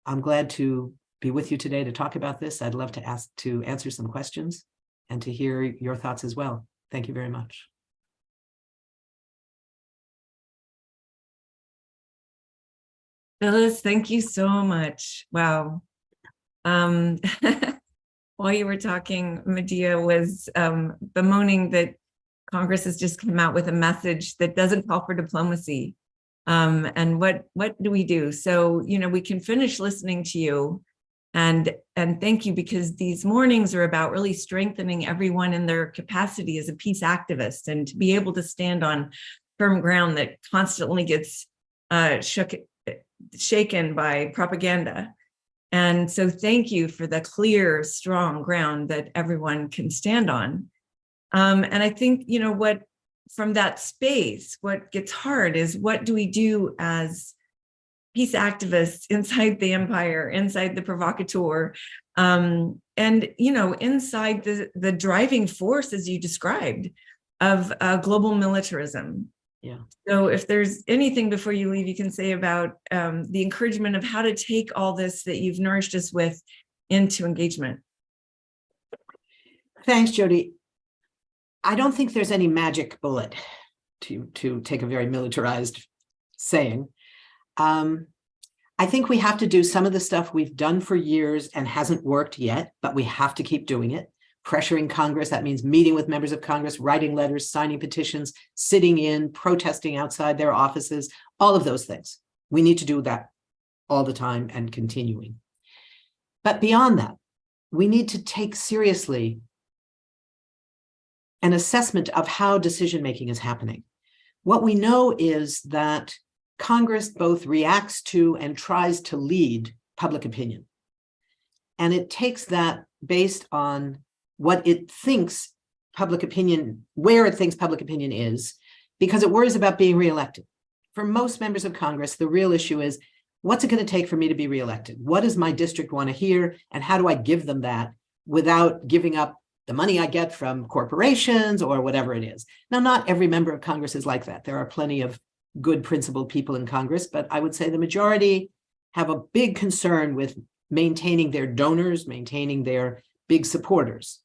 I'm glad to be with you today to talk about this. I'd love to answer some questions and to hear your thoughts as well. Thank you very much. Phyllis, thank you so much. Wow. While you were talking, Medea was bemoaning that Congress has just come out with a message that doesn't call for diplomacy. And what do we do? So, we can finish listening to you And thank you, because these mornings are about really strengthening everyone in their capacity as a peace activist, and to be able to stand on firm ground that constantly gets shaken by propaganda. And so thank you for the clear, strong ground that everyone can stand on. And I think, what from that space, what gets hard is, what do we do as peace activists inside the empire, inside the provocateur, and inside the driving force, as you described, of global militarism. Yeah. So if there's anything before you leave, you can say about the encouragement of how to take all this that you've nourished us with into engagement. Thanks, Jody. I don't think there's any magic bullet, to take a very militarized saying. I think we have to do some of the stuff we've done for years and hasn't worked yet, but we have to keep doing it. Pressuring Congress, that means meeting with members of Congress, writing letters, signing petitions, sitting in, protesting outside their offices, all of those things. We need to do that all the time and continuing. But beyond that, we need to take seriously an assessment of how decision-making is happening. What we know is that Congress both reacts to and tries to lead public opinion. And it takes that based on what it thinks public opinion, where it thinks public opinion is, because it worries about being reelected. For most members of Congress, the real issue is, what's it going to take for me to be reelected? What does my district want to hear? And how do I give them that without giving up the money I get from corporations or whatever it is? Now, not every member of Congress is like that. There are plenty of good principled people in Congress, but I would say the majority have a big concern with maintaining their donors, maintaining their big supporters.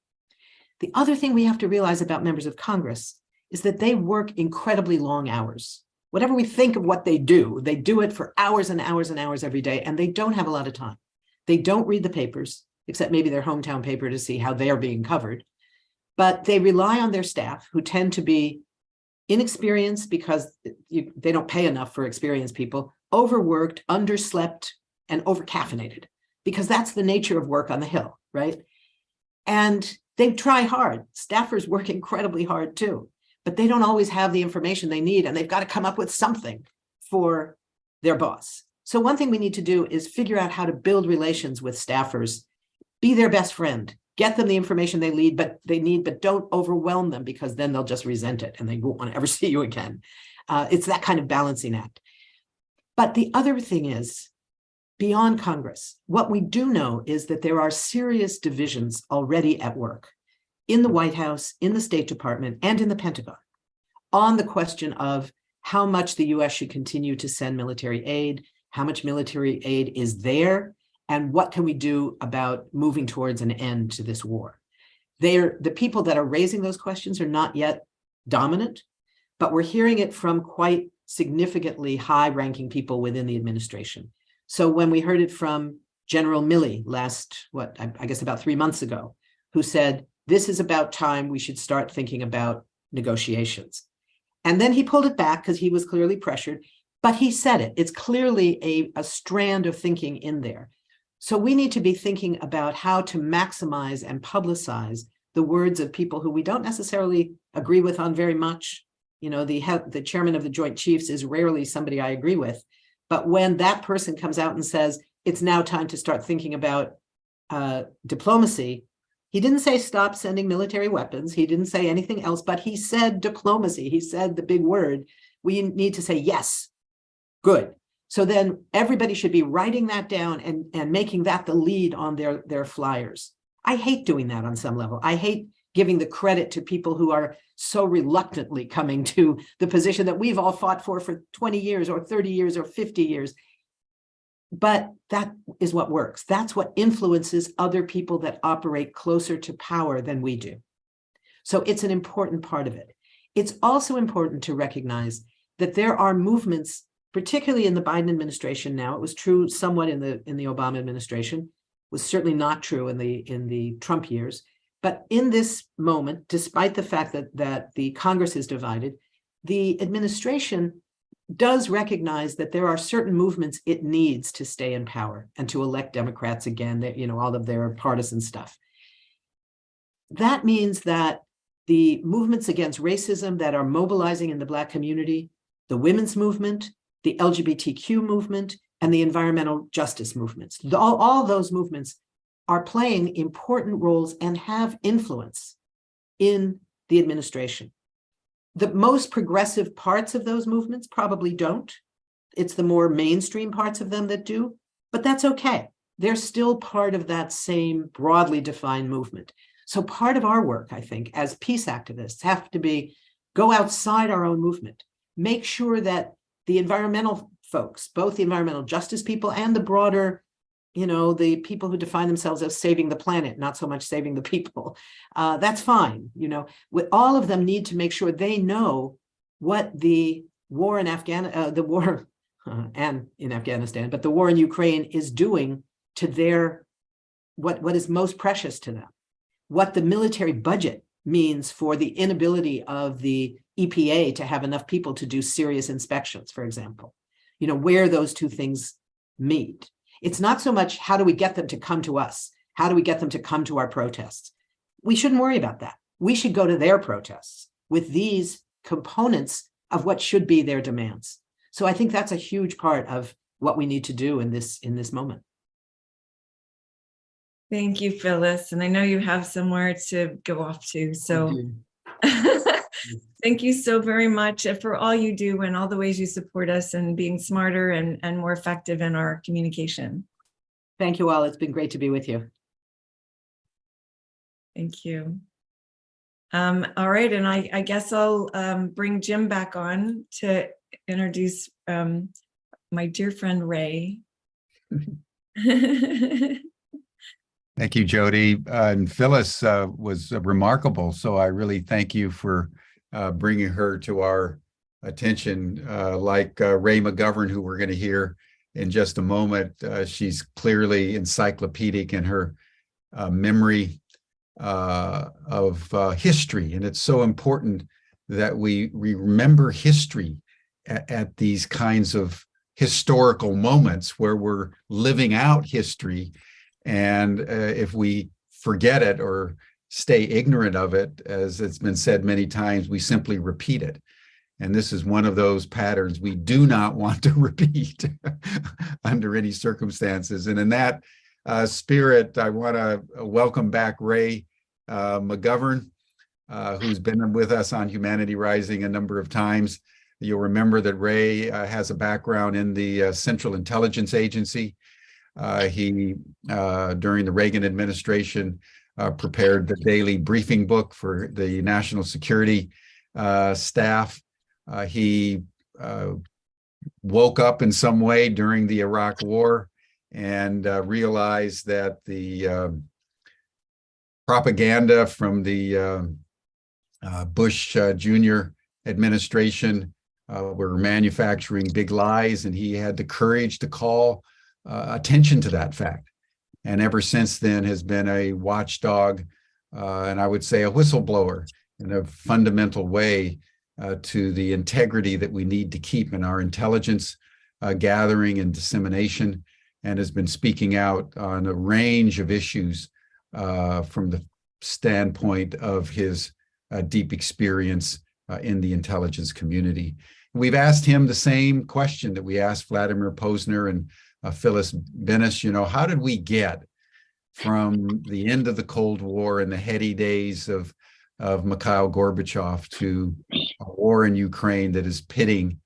The other thing we have to realize about members of Congress is that they work incredibly long hours. Whatever we think of what they do it for hours and hours and hours every day, and they don't have a lot of time. They don't read the papers, except maybe their hometown paper, to see how they're being covered. But they rely on their staff, who tend to be inexperienced because they don't pay enough for experienced people, overworked, underslept, and overcaffeinated, because that's the nature of work on the Hill, right? And they try hard. Staffers work incredibly hard too, but they don't always have the information they need, and they've got to come up with something for their boss. So one thing we need to do is figure out how to build relations with staffers, be their best friend, get them the information they need, but don't overwhelm them, because then they'll just resent it and they won't want to ever see you again. It's that kind of balancing act. But the other thing is, beyond Congress, what we do know is that there are serious divisions already at work in the White House, in the State Department, and in the Pentagon on the question of how much the US should continue to send military aid, how much military aid is there, and what can we do about moving towards an end to this war. The people that are raising those questions are not yet dominant, but we're hearing it from quite significantly high-ranking people within the administration. So when we heard it from General Milley I guess about 3 months ago, who said, this is about time we should start thinking about negotiations. And then he pulled it back because he was clearly pressured, but he said it. It's clearly a strand of thinking in there. So we need to be thinking about how to maximize and publicize the words of people who we don't necessarily agree with on very much. The chairman of the Joint Chiefs is rarely somebody I agree with. But when that person comes out and says, it's now time to start thinking about diplomacy, he didn't say stop sending military weapons. He didn't say anything else, but he said diplomacy. He said the big word. We need to say, yes, good. So then everybody should be writing that down and making that the lead on their flyers. I hate doing that on some level. I hate giving the credit to people who are so reluctantly coming to the position that we've all fought for 20 years or 30 years or 50 years. But that is what works. That's what influences other people that operate closer to power than we do. So it's an important part of it. It's also important to recognize that there are movements, particularly in the Biden administration now. It was true somewhat in the Obama administration. It was certainly not true in the Trump years. But in this moment, despite the fact that the Congress is divided, the administration does recognize that there are certain movements it needs to stay in power and to elect Democrats again, that, all of their partisan stuff. That means that the movements against racism that are mobilizing in the Black community, the women's movement, the LGBTQ movement, and the environmental justice movements, all those movements are playing important roles and have influence in the administration. The most progressive parts of those movements probably don't. It's the more mainstream parts of them that do, but that's okay. They're still part of that same broadly defined movement. So part of our work, I think, as peace activists have to be go outside our own movement, make sure that the environmental folks, both the environmental justice people and the broader, the people who define themselves as saving the planet, not so much saving the people, that's fine. With all of them need to make sure they know what the war in Afghanistan, but the war in Ukraine is doing to their, what is most precious to them, what the military budget means for the inability of the EPA to have enough people to do serious inspections, for example, where those two things meet. It's not so much how do we get them to come to us? How do we get them to come to our protests? We shouldn't worry about that. We should go to their protests with these components of what should be their demands. So I think that's a huge part of what we need to do in this moment. Thank you, Phyllis. And I know you have somewhere to go off to. So thank you so very much for all you do and all the ways you support us and being smarter and more effective in our communication. Thank you all. It's been great to be with you. Thank you. All right. And I guess I'll bring Jim back on to introduce my dear friend, Ray. Thank you, Jody. And Phyllis was remarkable. So I really thank you for bringing her to our attention. Like Ray McGovern, who we're going to hear in just a moment, she's clearly encyclopedic in her memory of history. And it's so important that we remember history at these kinds of historical moments where we're living out history. And if we forget it or stay ignorant of it, as it's been said many times, we simply repeat it. And this is one of those patterns we do not want to repeat under any circumstances. And in that spirit, I want to welcome back Ray McGovern, who's been with us on Humanity Rising a number of times. You'll remember that Ray has a background in the Central Intelligence Agency. He, during the Reagan administration, prepared the daily briefing book for the national security staff. He woke up in some way during the Iraq War and realized that the propaganda from the Bush Jr. administration were manufacturing big lies, and he had the courage to call attention to that fact. And ever since then has been a watchdog, and I would say a whistleblower in a fundamental way to the integrity that we need to keep in our intelligence gathering and dissemination, and has been speaking out on a range of issues from the standpoint of his deep experience in the intelligence community. We've asked him the same question that we asked Vladimir Posner and Phyllis Bennis. How did we get from the end of the Cold War and the heady days of Mikhail Gorbachev to a war in Ukraine that is pitting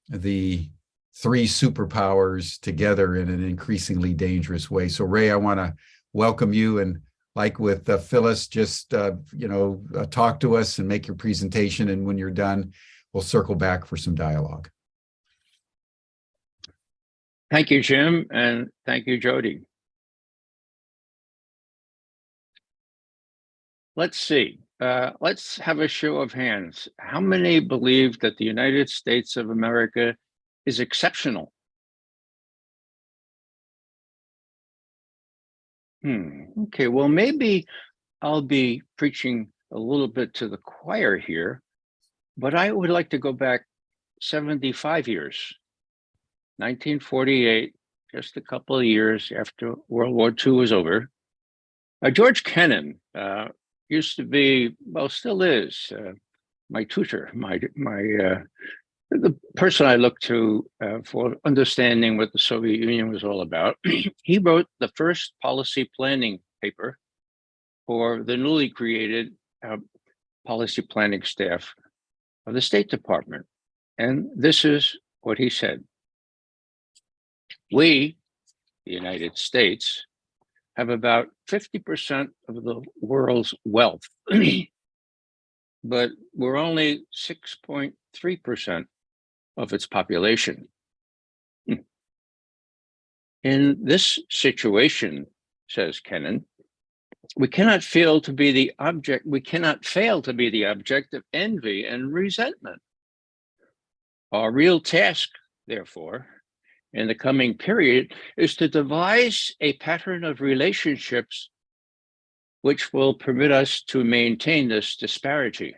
the three superpowers together in an increasingly dangerous way? So Ray, I want to welcome you, and like with Phyllis, just talk to us and make your presentation, and when you're done, we'll circle back for some dialogue. Thank you, Jim, and thank you, Jody. Let's see. Let's have a show of hands. How many believe that the United States of America is exceptional? Okay, well, maybe I'll be preaching a little bit to the choir here, but I would like to go back 75 years. 1948, just a couple of years after World War II was over. George Kennan used to be, well, still is, my tutor, the person I looked to for understanding what the Soviet Union was all about. He wrote the first policy planning paper for the newly created policy planning staff of the State Department. And this is what he said. We, the United States, have about 50% of the world's wealth, but we're only 6.3% of its population. In this situation, says Kennan, we cannot fail to be the object of envy and resentment. Our real task, therefore, in the coming period is to devise a pattern of relationships which will permit us to maintain this disparity.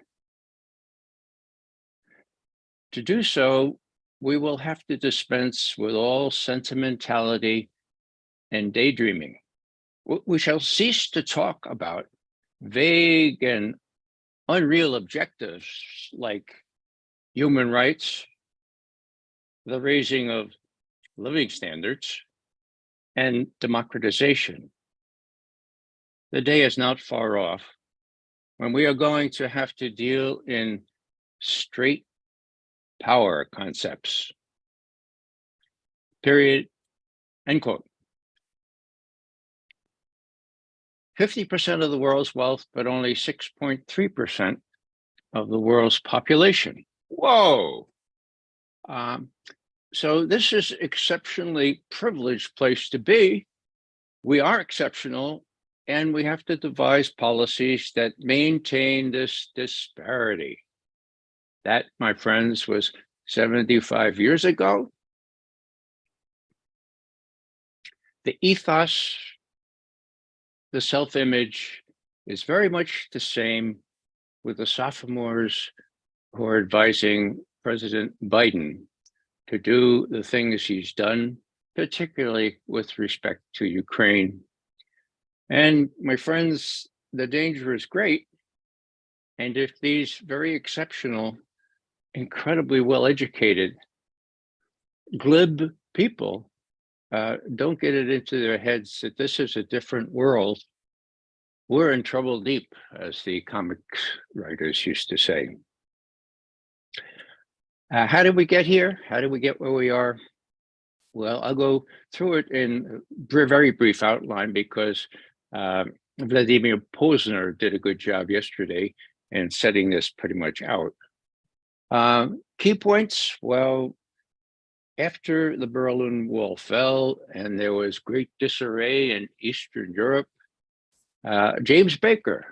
To do so, we will have to dispense with all sentimentality and daydreaming. We shall cease to talk about vague and unreal objectives like human rights, the raising of living standards, and democratization. The day is not far off when we are going to have to deal in straight power concepts. Period. End quote. 50% of the world's wealth, but only 6.3% of the world's population. Whoa. So this is exceptionally privileged place to be. We are exceptional, and we have to devise policies that maintain this disparity. That, my friends, was 75 years ago. The ethos, the self-image is very much the same with the sophomores who are advising President Biden to do the things he's done, particularly with respect to Ukraine. And my friends, the danger is great. And if these very exceptional, incredibly well-educated, glib people don't get it into their heads that this is a different world, we're in trouble deep, as the comics writers used to say. How did we get here? How did we get where we are? Well, I'll go through it in a very brief outline because Vladimir Posner did a good job yesterday in setting this pretty much out. Key points, well, after the Berlin Wall fell and there was great disarray in Eastern Europe, James Baker,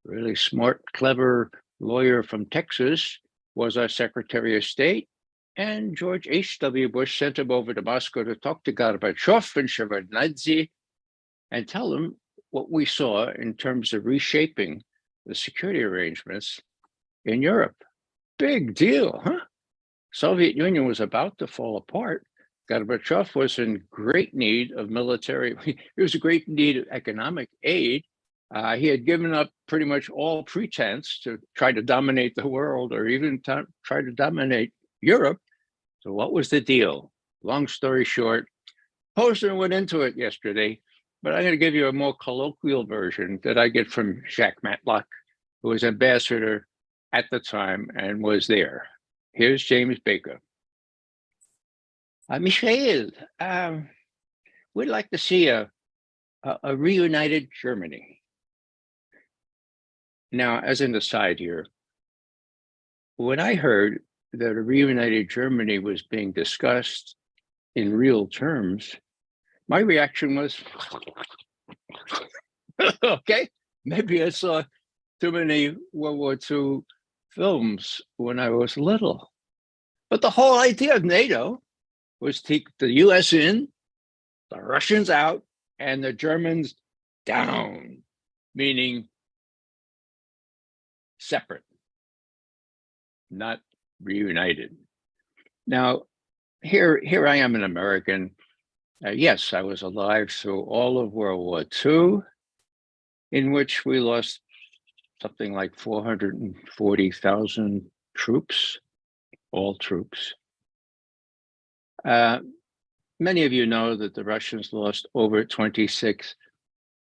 really smart, clever lawyer from Texas, was our Secretary of State, and George H.W. Bush sent him over to Moscow to talk to Gorbachev and Shevardnadze and tell them what we saw in terms of reshaping the security arrangements in Europe. Big deal, huh? Soviet Union was about to fall apart. Gorbachev was in great need of military, he was in great need of economic aid. He had given up pretty much all pretense to try to dominate the world or even try to dominate Europe. So what was the deal? Long story short, Posner went into it yesterday, but I'm going to give you a more colloquial version that I get from Jacques Matlock, who was ambassador at the time and was there. Here's James Baker. Michael, we'd like to see a reunited Germany. Now, as an aside here, when I heard that a reunited Germany was being discussed in real terms, my reaction was, okay, maybe I saw too many World War II films when I was little. But the whole idea of NATO was to take the US in, the Russians out, and the Germans down, meaning separate, not reunited. Now, here I am, an American. Yes, I was alive through all of World War II, in which we lost something like 440,000 troops, all troops. Many of you know that the Russians lost over 26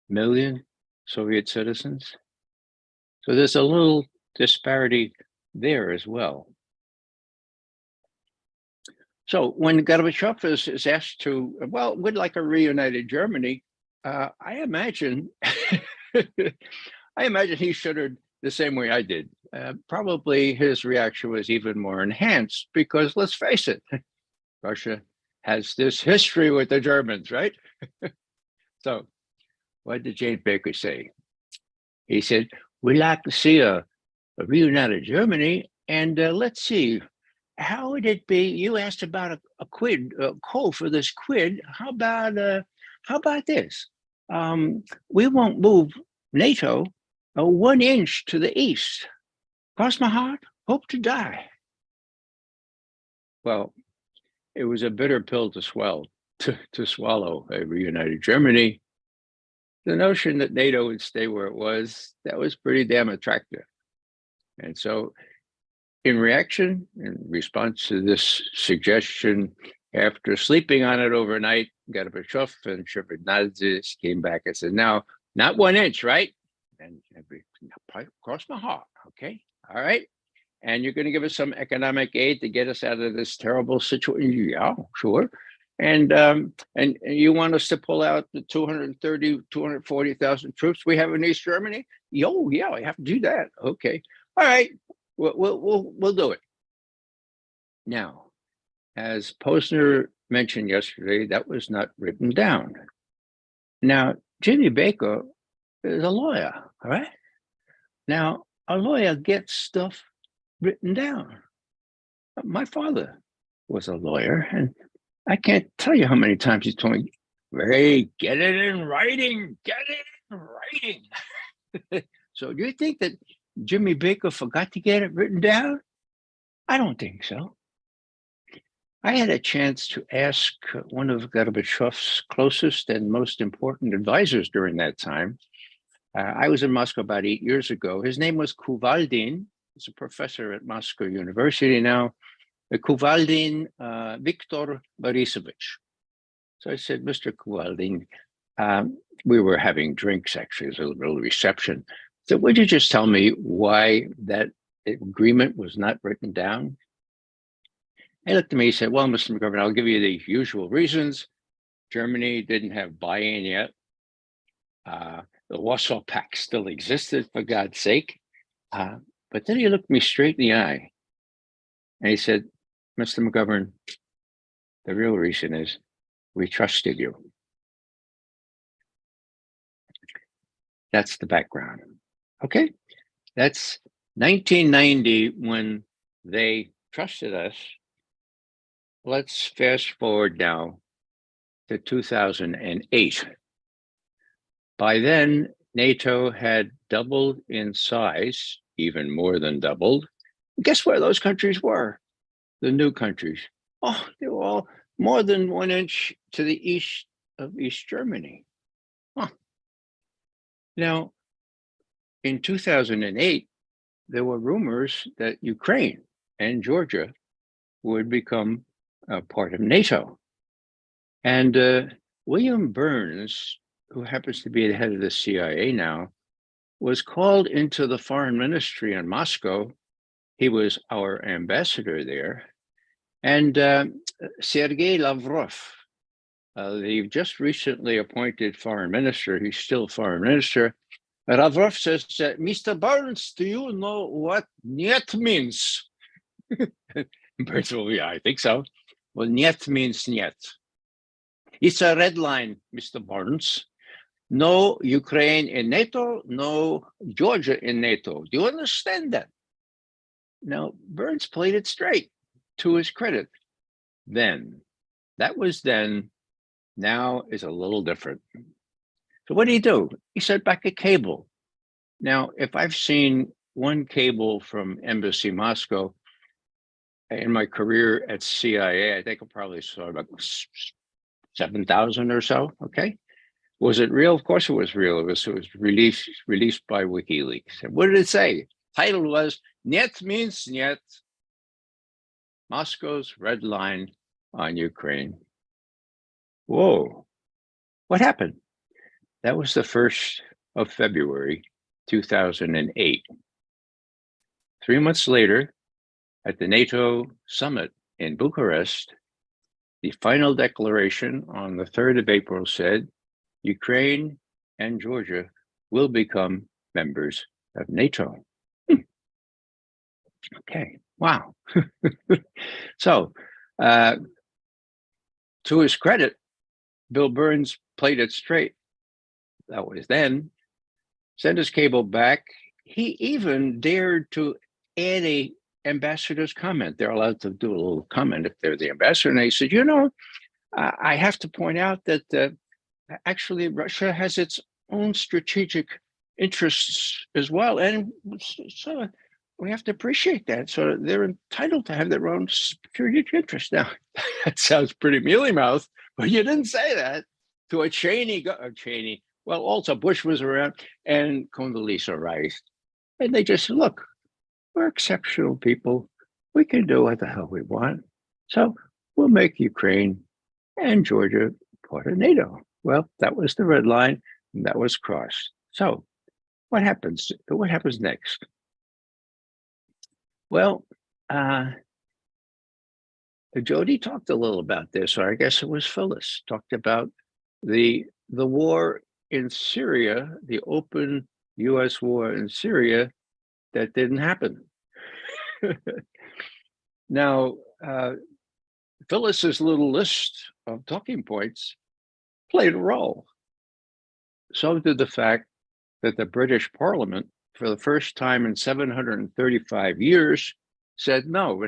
million Soviet citizens. So there's a little disparity there as well. So when Gorbachev is asked to, well, would like a reunited Germany, I imagine, I imagine he shuddered the same way I did. Probably his reaction was even more enhanced because let's face it, Russia has this history with the Germans, right? So what did James Baker say? He said, we'd like to see a reunited Germany, and let's see, how would it be? You asked about a quid, a call for this quid. How about this? We won't move NATO 1 inch to the east. Cross my heart, hope to die. Well, it was a bitter pill to swallow, a reunited Germany. The notion that NATO would stay where it was, that was pretty damn attractive. And so in response to this suggestion, after sleeping on it overnight, Gorbachev and Shevardnadze came back and said, now, not 1 inch, right? And cross my heart, okay? All right. And you're going to give us some economic aid to get us out of this terrible situation? Yeah, sure. And you want us to pull out the 240,000 troops we have in East Germany? Oh, yeah, we have to do that. Okay. All right. We'll do it. Now, as Posner mentioned yesterday, that was not written down. Now, Jimmy Baker is a lawyer, all right? Now, a lawyer gets stuff written down. My father was a lawyer, and I can't tell you how many times he told me, "Hey, get it in writing, get it in writing." So do you think that Jimmy Baker forgot to get it written down? I don't think so. I had a chance to ask one of Gorbachev's closest and most important advisors during that time. I was in Moscow about 8 years ago. His name was Kuvaldin. He's a professor at Moscow University now. Kuvaldin Viktor Borisovich. So I said, Mr. Kuvaldin, we were having drinks, actually, as a little reception. So would you just tell me why that agreement was not written down? He looked at me, he said, well, Mr. McGovern, I'll give you the usual reasons. Germany didn't have buy-in yet. The Warsaw Pact still existed, for God's sake. But then he looked me straight in the eye and he said, Mr. McGovern, the real reason is we trusted you. That's the background. Okay, that's 1990 when they trusted us. Let's fast forward now to 2008. By then, NATO had doubled in size, even more than doubled. Guess where those countries were? The new countries. Oh, they were all more than 1 inch to the east of East Germany. Huh. Now, in 2008, there were rumors that Ukraine and Georgia would become a part of NATO. And William Burns, who happens to be the head of the CIA now, was called into the foreign ministry in Moscow. He was our ambassador there. And Sergei Lavrov, the just recently appointed foreign minister, he's still foreign minister. Lavrov says, Mr. Burns, do you know what "niet" means? Burns, well, yeah, I think so. Well, "niet" means "niet." It's a red line, Mr. Burns. No Ukraine in NATO, no Georgia in NATO. Do you understand that? Now, Burns played it straight, to his credit. Then, that was then, now is a little different. So what did he do? He set back a cable. Now, if I've seen one cable from Embassy Moscow, in my career at CIA, I think I probably saw about 7,000 or so. Okay. Was it real? Of course it was real. It was released by WikiLeaks. And what did it say? Title was "Niet means Niet, Moscow's Red Line on Ukraine." Whoa, what happened? That was the 1st of February, 2008. 3 months later, at the NATO summit in Bucharest, the final declaration on the 3rd of April said, Ukraine and Georgia will become members of NATO. Okay, wow. So, to his credit, Bill Burns played it straight. That was then. Sent his cable back. He even dared to add a ambassador's comment. They're allowed to do a little comment if they're the ambassador. And he said, you know, I have to point out that actually Russia has its own strategic interests as well. And so we have to appreciate that. So they're entitled to have their own strategic interests. Now, that sounds pretty mealy-mouthed, but you didn't say that to a Cheney. Well, also Bush was around and Condoleezza Rice. And they just said, look, we're exceptional people. We can do what the hell we want. So we'll make Ukraine and Georgia part of NATO. Well, that was the red line, and that was crossed. So what happens? What happens next? Well, Jody talked a little about this, or I guess it was Phyllis, talked about the war in Syria, the open US war in Syria that didn't happen. Now, Phyllis's little list of talking points played a role. So did the fact that the British Parliament, for the first time in 735 years, said no.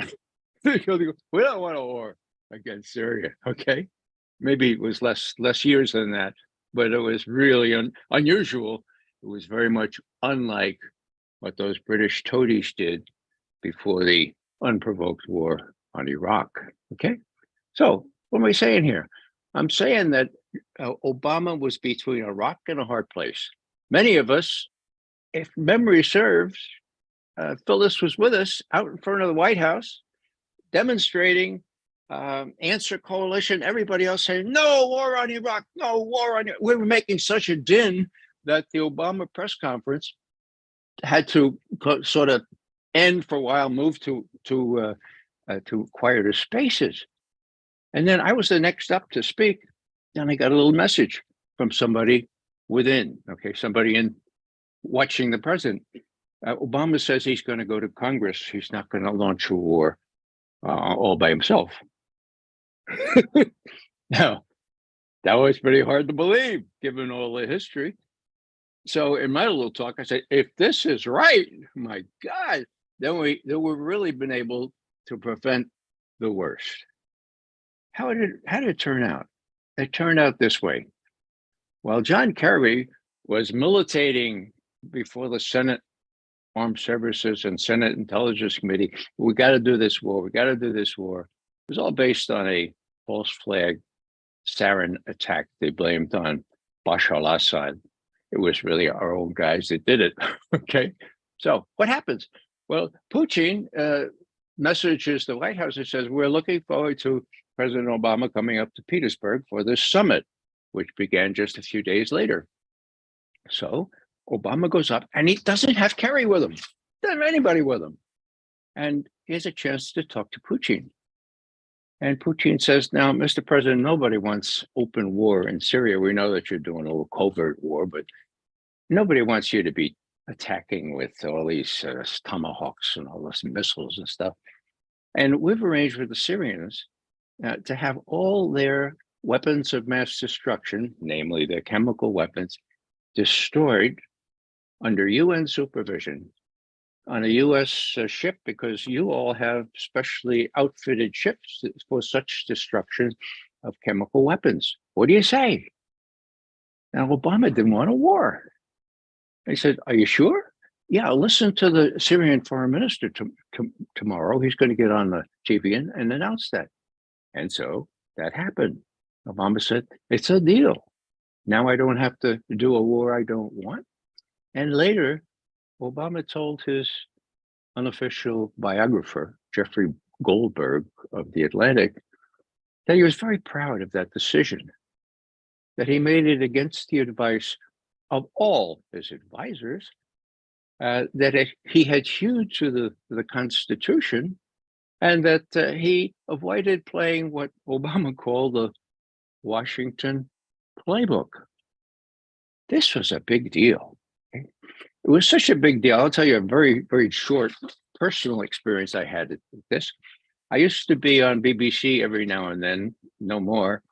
We don't want a war against Syria. Okay, maybe it was less years than that, but it was really unusual. It was very much unlike what those British toadies did before the unprovoked war on Iraq. Okay, so what am I saying here? I'm saying that Obama was between a rock and a hard place. Many of us, if memory serves, Phyllis was with us out in front of the White House demonstrating Answer Coalition, everybody else saying, no war on Iraq, no war on Iraq. We were making such a din that the Obama press conference had to sort of end for a while, move to quieter spaces. And then I was the next up to speak, and I got a little message from somebody within, okay, somebody in watching the president. Obama says he's going to go to Congress. He's not going to launch a war all by himself. Now, that was pretty hard to believe, given all the history. So in my little talk, I said, if this is right, my God, then we've really been able to prevent the worst. How did it turn out? It turned out this way. While John Kerry was militating before the Senate Armed Services and Senate Intelligence Committee, we got to do this war, we got to do this war. It was all based on a false flag sarin attack they blamed on Bashar al-Assad. It was really our own guys that did it. Okay, so what happens? Well, Putin messages the White House and says, we're looking forward to President Obama coming up to Petersburg for this summit, which began just a few days later. So Obama goes up and he doesn't have Kerry with him, doesn't have anybody with him. And he has a chance to talk to Putin. And Putin says, now, Mr. President, nobody wants open war in Syria. We know that you're doing a little covert war, but nobody wants you to be attacking with all these tomahawks and all those missiles and stuff. And we've arranged with the Syrians to have all their weapons of mass destruction, namely their chemical weapons, destroyed under UN supervision on a US ship, because you all have specially outfitted ships for such destruction of chemical weapons. What do you say? Now, Obama didn't want a war. He said, are you sure? yeah, listen to the Syrian foreign minister tomorrow. He's going to get on the TV and announce that. And so that happened. Obama said, it's a deal. Now I don't have to do a war I don't want. And later, Obama told his unofficial biographer, Jeffrey Goldberg of The Atlantic, that he was very proud of that decision, that he made it against the advice of all his advisors, that he had hewed to the Constitution, and that he avoided playing what Obama called the Washington playbook. This was a big deal. It was such a big deal. I'll tell you a very, very short personal experience I had with this. I used to be on BBC every now and then, no more.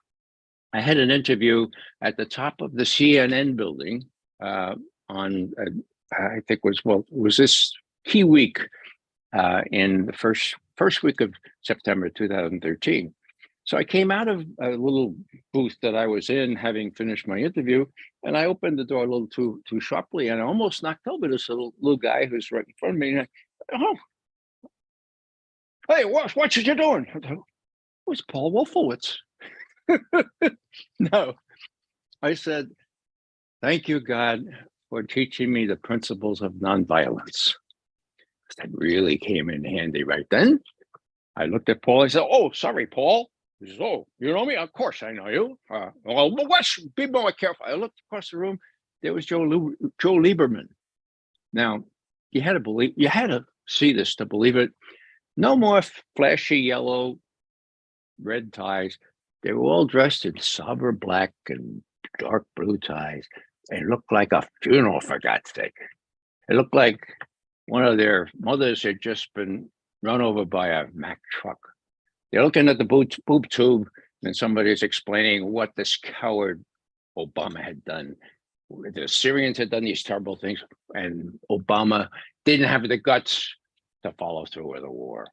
I had an interview at the top of the CNN building on, I think it was this key week in the first week of September 2013. So I came out of a little booth that I was in, having finished my interview, and I opened the door a little too sharply, and I almost knocked over this little guy who's right in front of me. And oh, hey, what you doing? It was Paul Wolfowitz. No, I said, thank you, God, for teaching me the principles of nonviolence. That really came in handy right then. I looked at Paul. I said, oh, sorry, Paul. He says, oh, you know me? Of course I know you. Well, be more careful. I looked across the room. There was Joe Lieberman. Now, you had to see this to believe it. No more flashy yellow, red ties. They were all dressed in somber black and dark blue ties. It looked like a funeral, for God's sake. It looked like one of their mothers had just been run over by a Mack truck. They're looking at the boob tube, and somebody's explaining what this coward Obama had done. The Syrians had done these terrible things, and Obama didn't have the guts to follow through with the war.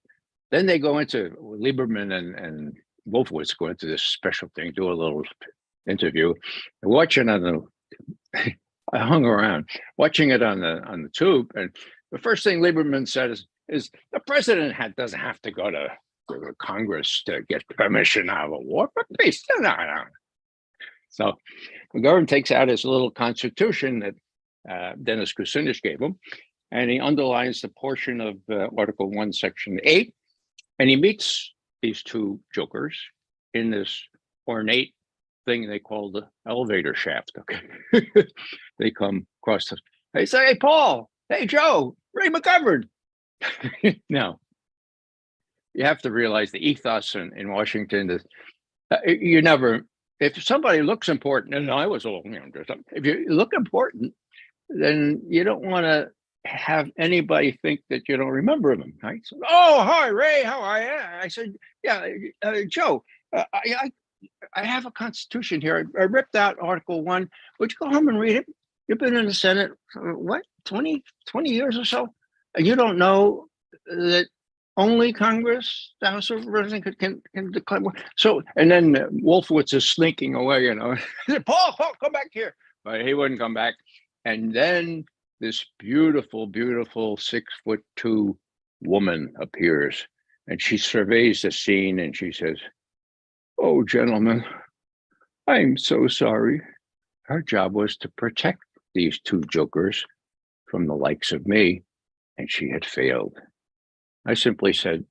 Then they go into Lieberman and Wolfowitz go into this special thing, do a little interview. Watching on the, I hung around watching it on the tube, and the first thing Lieberman said is the president doesn't have to go to Congress to get permission out of a war, but please, no. So the government takes out his little constitution that Dennis Kucinich gave him, and he underlines the portion of Article 1, Section 8, and he meets these two jokers in this ornate thing they call the elevator shaft. Okay, they come across the. They say, "Hey, Paul. Hey, Joe. Ray McGovern." Now, you have to realize the ethos in Washington is you never. If somebody looks important, and I was a little, if you look important, then you don't want to have anybody think that you don't remember them, right? So, oh, hi, Ray, how are you? I said, yeah, Joe, I have a constitution here. I ripped out Article 1. Would you go home and read it? You've been in the Senate for what, 20 years or so? And you don't know that only Congress, the House of Representatives, can declare war. So, and then Wolfowitz is slinking away, Paul, come back here. But he wouldn't come back. And then this beautiful, beautiful 6'2" woman appears, and she surveys the scene and she says, "Oh, gentlemen, I'm so sorry." Her job was to protect these two jokers from the likes of me, and she had failed. I simply said,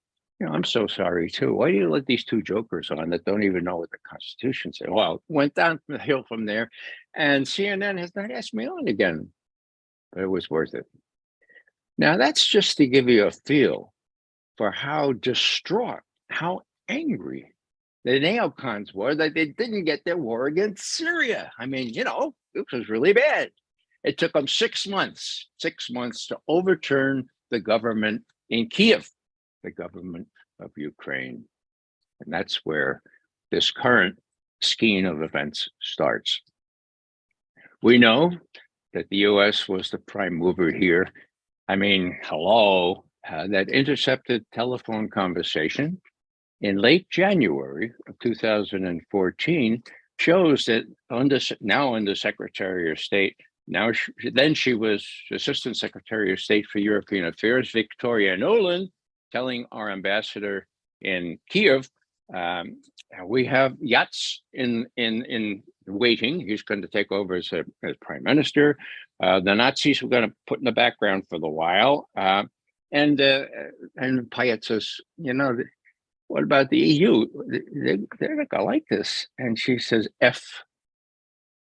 I'm so sorry too. Why do you let these two jokers on that don't even know what the Constitution said? Well, went down the hill from there, and CNN has not asked me on again, but it was worth it. Now, that's just to give you a feel for how distraught, how angry the neocons were that they didn't get their war against Syria. I mean, it was really bad. It took them 6 months to overturn the government in Kiev, the government of Ukraine. And that's where this current skein of events starts. We know that the US was the prime mover here. I mean, hello, that intercepted telephone conversation in late January of 2014 shows that now under Secretary of State Now, then she was Assistant Secretary of State for European Affairs, Victoria Nuland, telling our ambassador in Kiev, we have yachts in waiting. He's going to take over as prime minister. The Nazis were going to put in the background for the while. And Payet says, what about the EU? They're not going to like this. And she says, F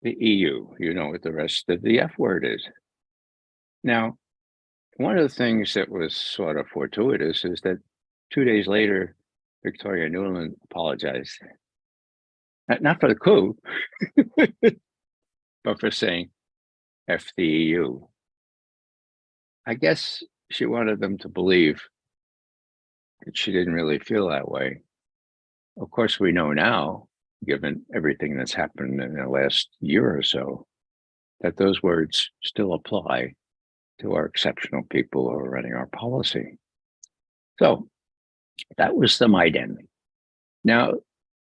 the EU. You know what the rest of the F word is. Now, one of the things that was sort of fortuitous is that 2 days later, Victoria Nuland apologized. Not for the coup, but for saying F the EU. I guess she wanted them to believe that she didn't really feel that way. Of course, we know now, given everything that's happened in the last year or so, that those words still apply to our exceptional people who are running our policy. So that was the Maidan. Now,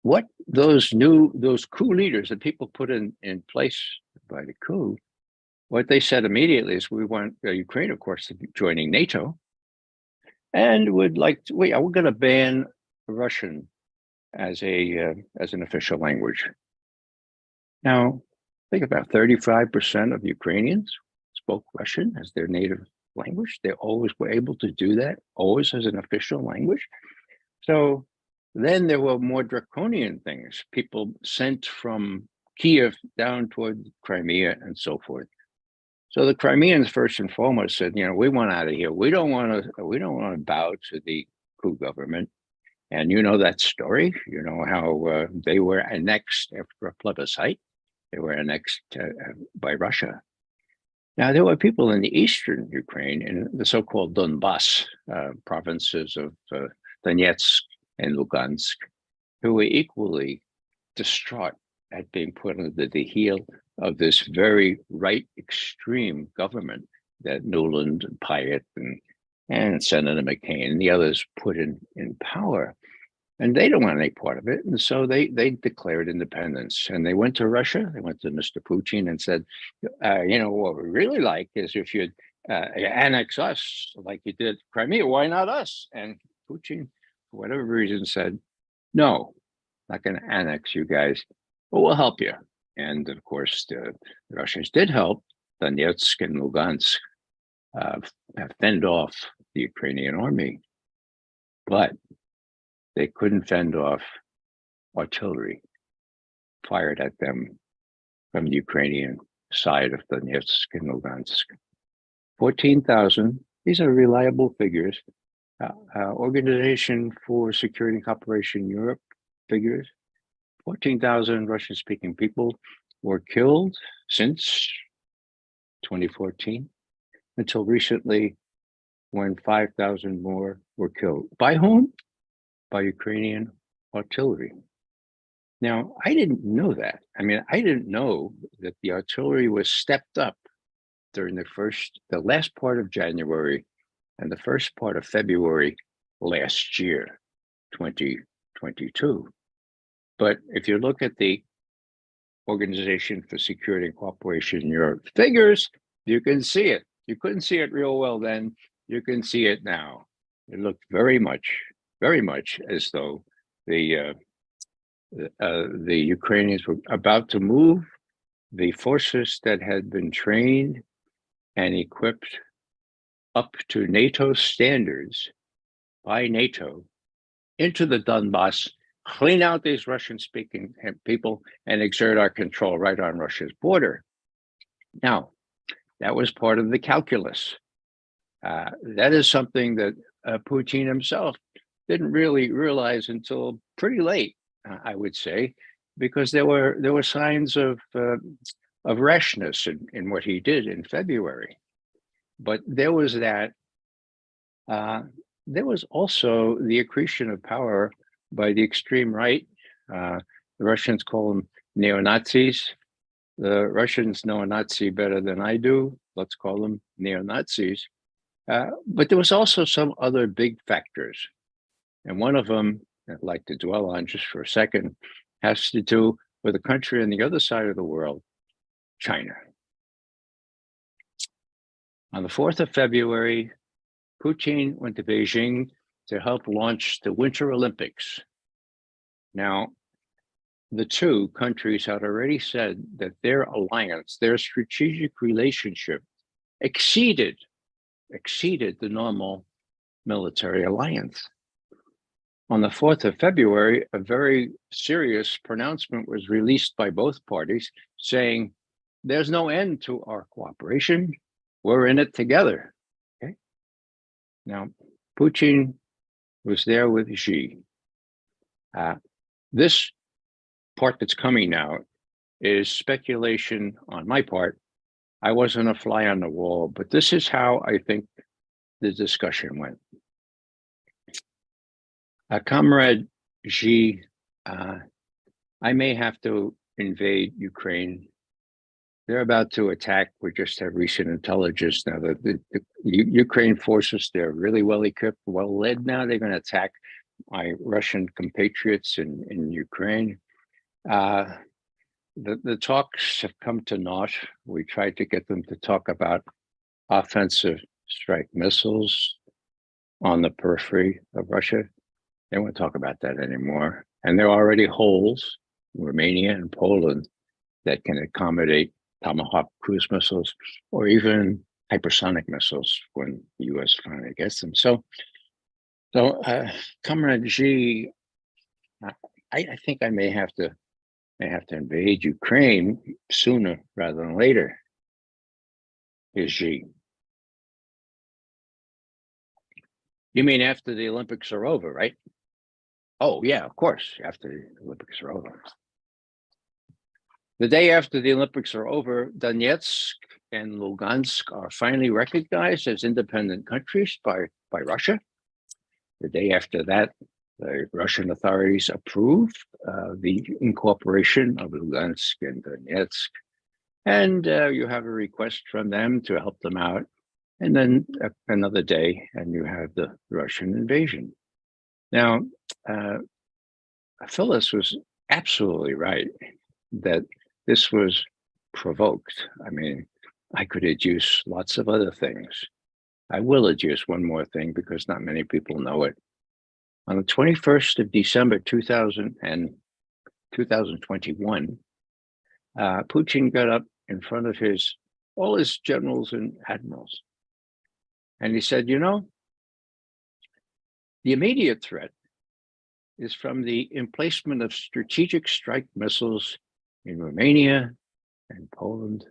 what those coup leaders that people put in place by the coup, what they said immediately is we want Ukraine, of course, to be joining NATO, and would like to, we're going to ban Russian as an official language. Now, think about 35% of Ukrainians spoke Russian as their native language. They always were able to do that, always as an official language. So then there were more draconian things, people sent from Kiev down toward Crimea and so forth. So the Crimeans first and foremost said, we want out of here. We don't want to bow to the coup government. And you know that story. You know how they were annexed after a plebiscite. They were annexed by Russia. Now, there were people in the eastern Ukraine, in the so-called Donbass provinces of Donetsk and Lugansk, who were equally distraught at being put under the heel of this very right extreme government that Nuland and Payet and Senator McCain and the others put in power. And they don't want any part of it. And so they declared independence. And they went to Russia, they went to Mr. Putin and said, what we really like is if you'd annex us like you did Crimea, why not us? And Putin, for whatever reason, said, no, not going to annex you guys, but we'll help you. And of course, the Russians did help. Donetsk and Lugansk have fended off the Ukrainian army, but they couldn't fend off artillery fired at them from the Ukrainian side of Donetsk and Lugansk. 14,000, these are reliable figures. Organization for Security and Cooperation Europe figures, 14,000 Russian-speaking people were killed since 2014, until recently when 5,000 more were killed. By whom? By Ukrainian artillery. Now, I didn't know that. I didn't know that the artillery was stepped up during the last part of January and the first part of February last year, 2022. But if you look at the Organization for Security and Cooperation in Europe figures, you can see it. You couldn't see it real well then. You can see it now. It looked very much as though the Ukrainians were about to move the forces that had been trained and equipped up to NATO standards by NATO into the Donbass, clean out these Russian-speaking people, and exert our control right on Russia's border. Now, that was part of the calculus. That is something that Putin himself didn't really realize until pretty late, I would say, because there were signs of rashness in what he did in February. But there was that. There was also the accretion of power by the extreme right. The Russians call them neo-Nazis. The Russians know a Nazi better than I do. Let's call them neo-Nazis. But there was also some other big factors. And one of them, I'd like to dwell on just for a second, has to do with a country on the other side of the world, China. On the 4th of February, Putin went to Beijing to help launch the Winter Olympics. Now, the two countries had already said that their alliance, their strategic relationship exceeded the normal military alliance. On the 4th of February, a very serious pronouncement was released by both parties saying, there's no end to our cooperation. We're in it together. Okay. Now, Putin was there with Xi. This part that's coming now is speculation on my part. I wasn't a fly on the wall, but this is how I think the discussion went. Comrade Xi, I may have to invade Ukraine. They're about to attack. We just have recent intelligence now that the Ukraine forces, they're really well equipped, well led now. They're going to attack my Russian compatriots in Ukraine. The talks have come to naught. We tried to get them to talk about offensive strike missiles on the periphery of Russia. They won't talk about that anymore. And there are already holes, Romania and Poland, that can accommodate Tomahawk cruise missiles or even hypersonic missiles when the US finally gets them. So Comrade Xi, I think I may have to invade Ukraine sooner rather than later. Is Xi. You mean after the Olympics are over, right? Oh, yeah, of course, after the Olympics are over. The day after the Olympics are over, Donetsk and Lugansk are finally recognized as independent countries by Russia. The day after that, the Russian authorities approved the incorporation of Lugansk and Donetsk. And you have a request from them to help them out. And then another day, and you have the Russian invasion. Now, Phyllis was absolutely right that this was provoked. I mean, I could adduce lots of other things. I will adduce one more thing because not many people know it. On the 21st of December, 2021, Putin got up in front of all his generals and admirals. And he said, you know, the immediate threat is from the emplacement of strategic strike missiles in Romania and Poland.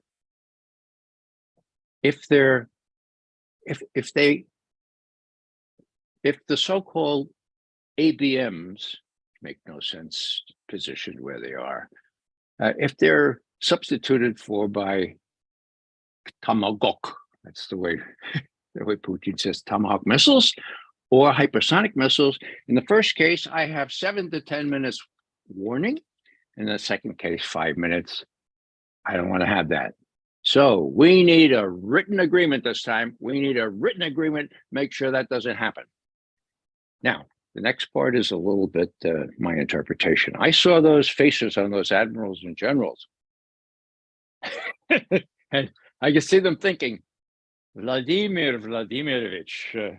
If the so-called ABMs make no sense positioned where they are, if they're substituted for by Tomahawk, that's the way Putin says, Tomahawk missiles or hypersonic missiles. In the first case, I have 7 to 10 minutes warning. In the second case, 5 minutes. I don't want to have that. So we need a written agreement this time. We need a written agreement. Make sure that doesn't happen. Now, the next part is a little bit my interpretation. I saw those faces on those admirals and generals. And I can see them thinking, Vladimir Vladimirovich,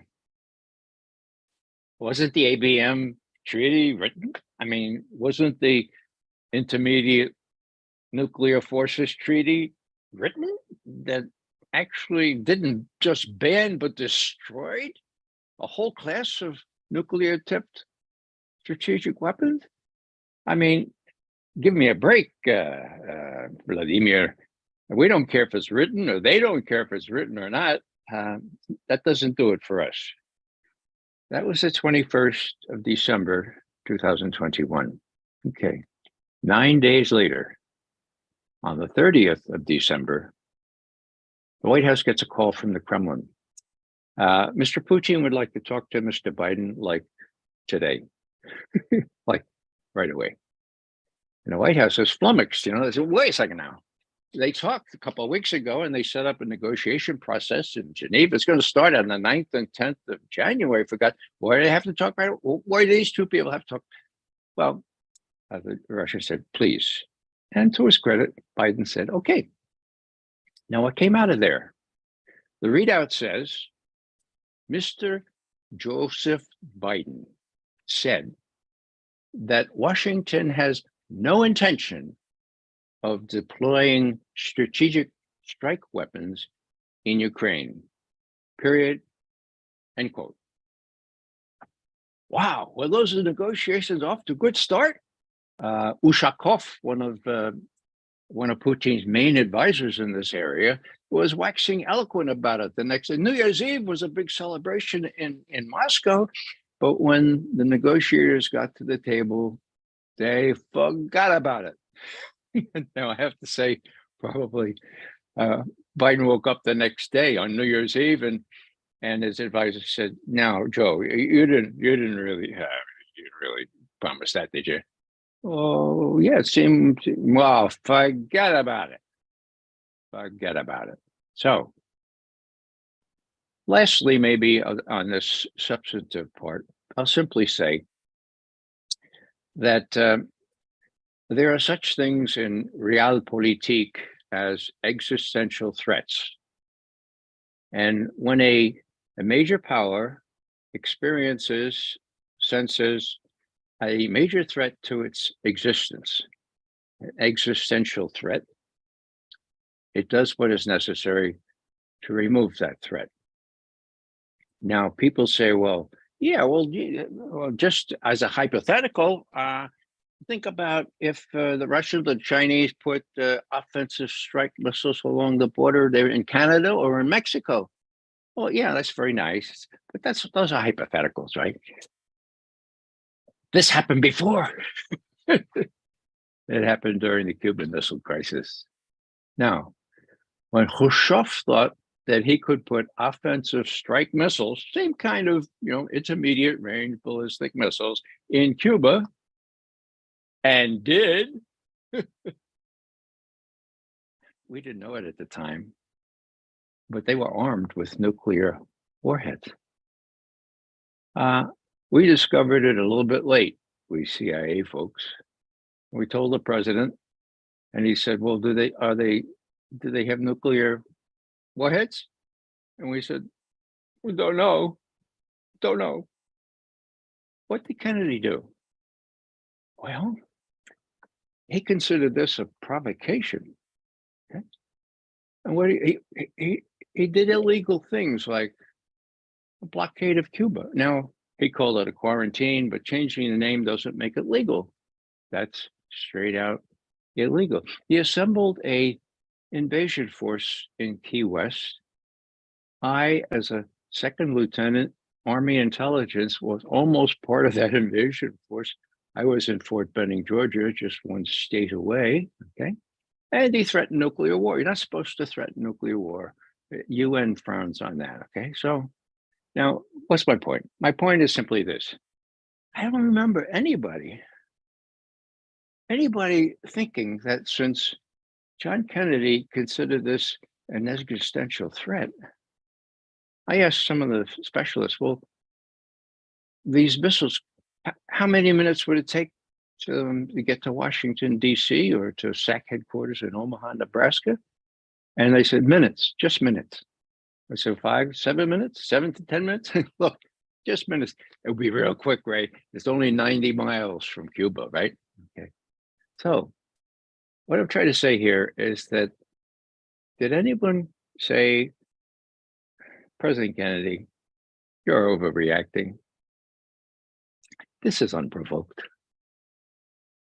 wasn't the ABM treaty written? I mean, wasn't the Intermediate Nuclear Forces Treaty written that actually didn't just ban but destroyed a whole class of nuclear-tipped strategic weapons? I mean, give me a break, Vladimir. We don't care if it's written, or they don't care if it's written or not. That doesn't do it for us. That was the 21st of December, 2021. Okay. 9 days later, on the 30th of December, the White House gets a call from the Kremlin. Mr. Putin would like to talk to Mr. Biden like today, like right away. And the White House is flummoxed, you know, they said, wait a second now. They talked a couple of weeks ago and they set up a negotiation process in Geneva. It's going to start on the 9th and 10th of January. I forgot. Why do they have to talk about it? Why do these two people have to talk? Well, the Russian said, please. And to his credit, Biden said, okay. Now, what came out of there? The readout says, Mr. Joseph Biden said that Washington has no intention of deploying strategic strike weapons in Ukraine, period, end quote. Wow, well, those are negotiations off to a good start. Ushakov, one of Putin's main advisors in this area, was waxing eloquent about it. The next day, New Year's Eve was a big celebration in Moscow, but when the negotiators got to the table, they forgot about it. Now, I have to say, probably Biden woke up the next day on New Year's Eve, and his advisor said, "Now, Joe, you didn't really promise that, did you?" Oh, yeah, it seemed, well, forget about it. Forget about it. So, lastly, maybe on this substantive part, I'll simply say that there are such things in realpolitik as existential threats. And when a major power experiences, senses a major threat to its existence, an existential threat, it does what is necessary to remove that threat. Now, people say, well, yeah, well, just as a hypothetical, think about if the Russians or Chinese put offensive strike missiles along the border there in Canada or in Mexico. Well, yeah, that's very nice, but those are hypotheticals, right? This happened before. It happened during the Cuban Missile Crisis. Now, when Khrushchev thought that he could put offensive strike missiles, same kind of, intermediate range ballistic missiles in Cuba, and did, we didn't know it at the time, but they were armed with nuclear warheads. We discovered it a little bit late, we CIA folks. We told the president, and he said, well, do they have nuclear warheads? And we said, we don't know. What did Kennedy do? Well, he considered this a provocation. Okay? And what he did illegal things like a blockade of Cuba. Now, he called it a quarantine, but changing the name doesn't make it legal. That's straight out illegal. He assembled a invasion force in Key West. I, as a second lieutenant, Army intelligence, was almost part of that invasion force. I was in Fort Benning, Georgia, just one state away, okay? And he threatened nuclear war. You're not supposed to threaten nuclear war. The UN frowns on that, okay? So now, what's my point? My point is simply this. I don't remember anybody thinking that since John Kennedy considered this an existential threat, I asked some of the specialists, well, these missiles, how many minutes would it take to get to Washington, D.C. or to SAC headquarters in Omaha, Nebraska? And they said, minutes, just minutes. I said, 5, 7 minutes, 7 to 10 minutes? Look, just minutes. It would be real quick, Ray. It's only 90 miles from Cuba, right? Okay. So what I'm trying to say here is that, did anyone say, President Kennedy, you're overreacting? This is unprovoked.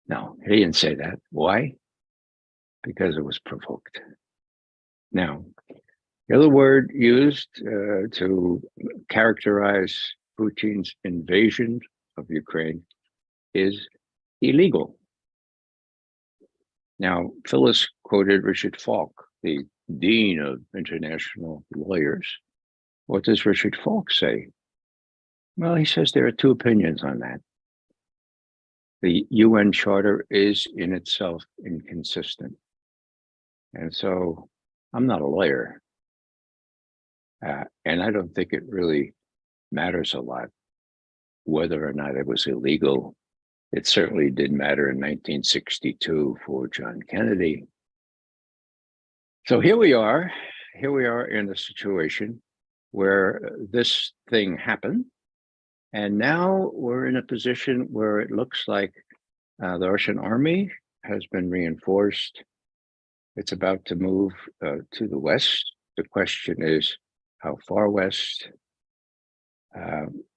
No, he didn't say that. Why? Because it was provoked. Now, the other word used to characterize Putin's invasion of Ukraine is illegal. Now, Phyllis quoted Richard Falk, the dean of international lawyers. What does Richard Falk say? Well, he says there are two opinions on that. The UN Charter is in itself inconsistent. And so I'm not a lawyer. And I don't think it really matters a lot whether or not it was illegal. It certainly did matter in 1962 for John Kennedy. So here we are here we are in a situation where this thing happened. And now we're in a position where it looks like the Russian army has been reinforced. It's about to move to the west. The question is, how far west?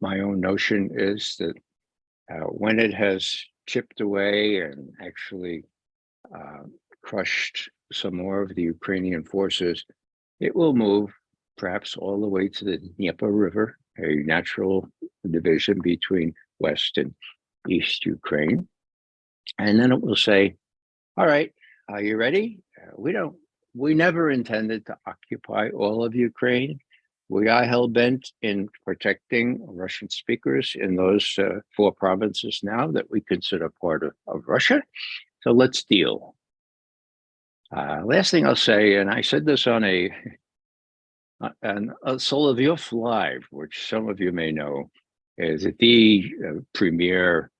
My own notion is that when it has chipped away and actually crushed some more of the Ukrainian forces, it will move perhaps all the way to the Dnieper River, a natural division between West and East Ukraine. And then it will say, all right, are you ready? We never intended to occupy all of Ukraine. We are hell-bent in protecting Russian speakers in those 4 provinces now that we consider part of Russia. So let's deal. Last thing I'll say, and I said this on a Soloviev Live, which some of you may know, is the premier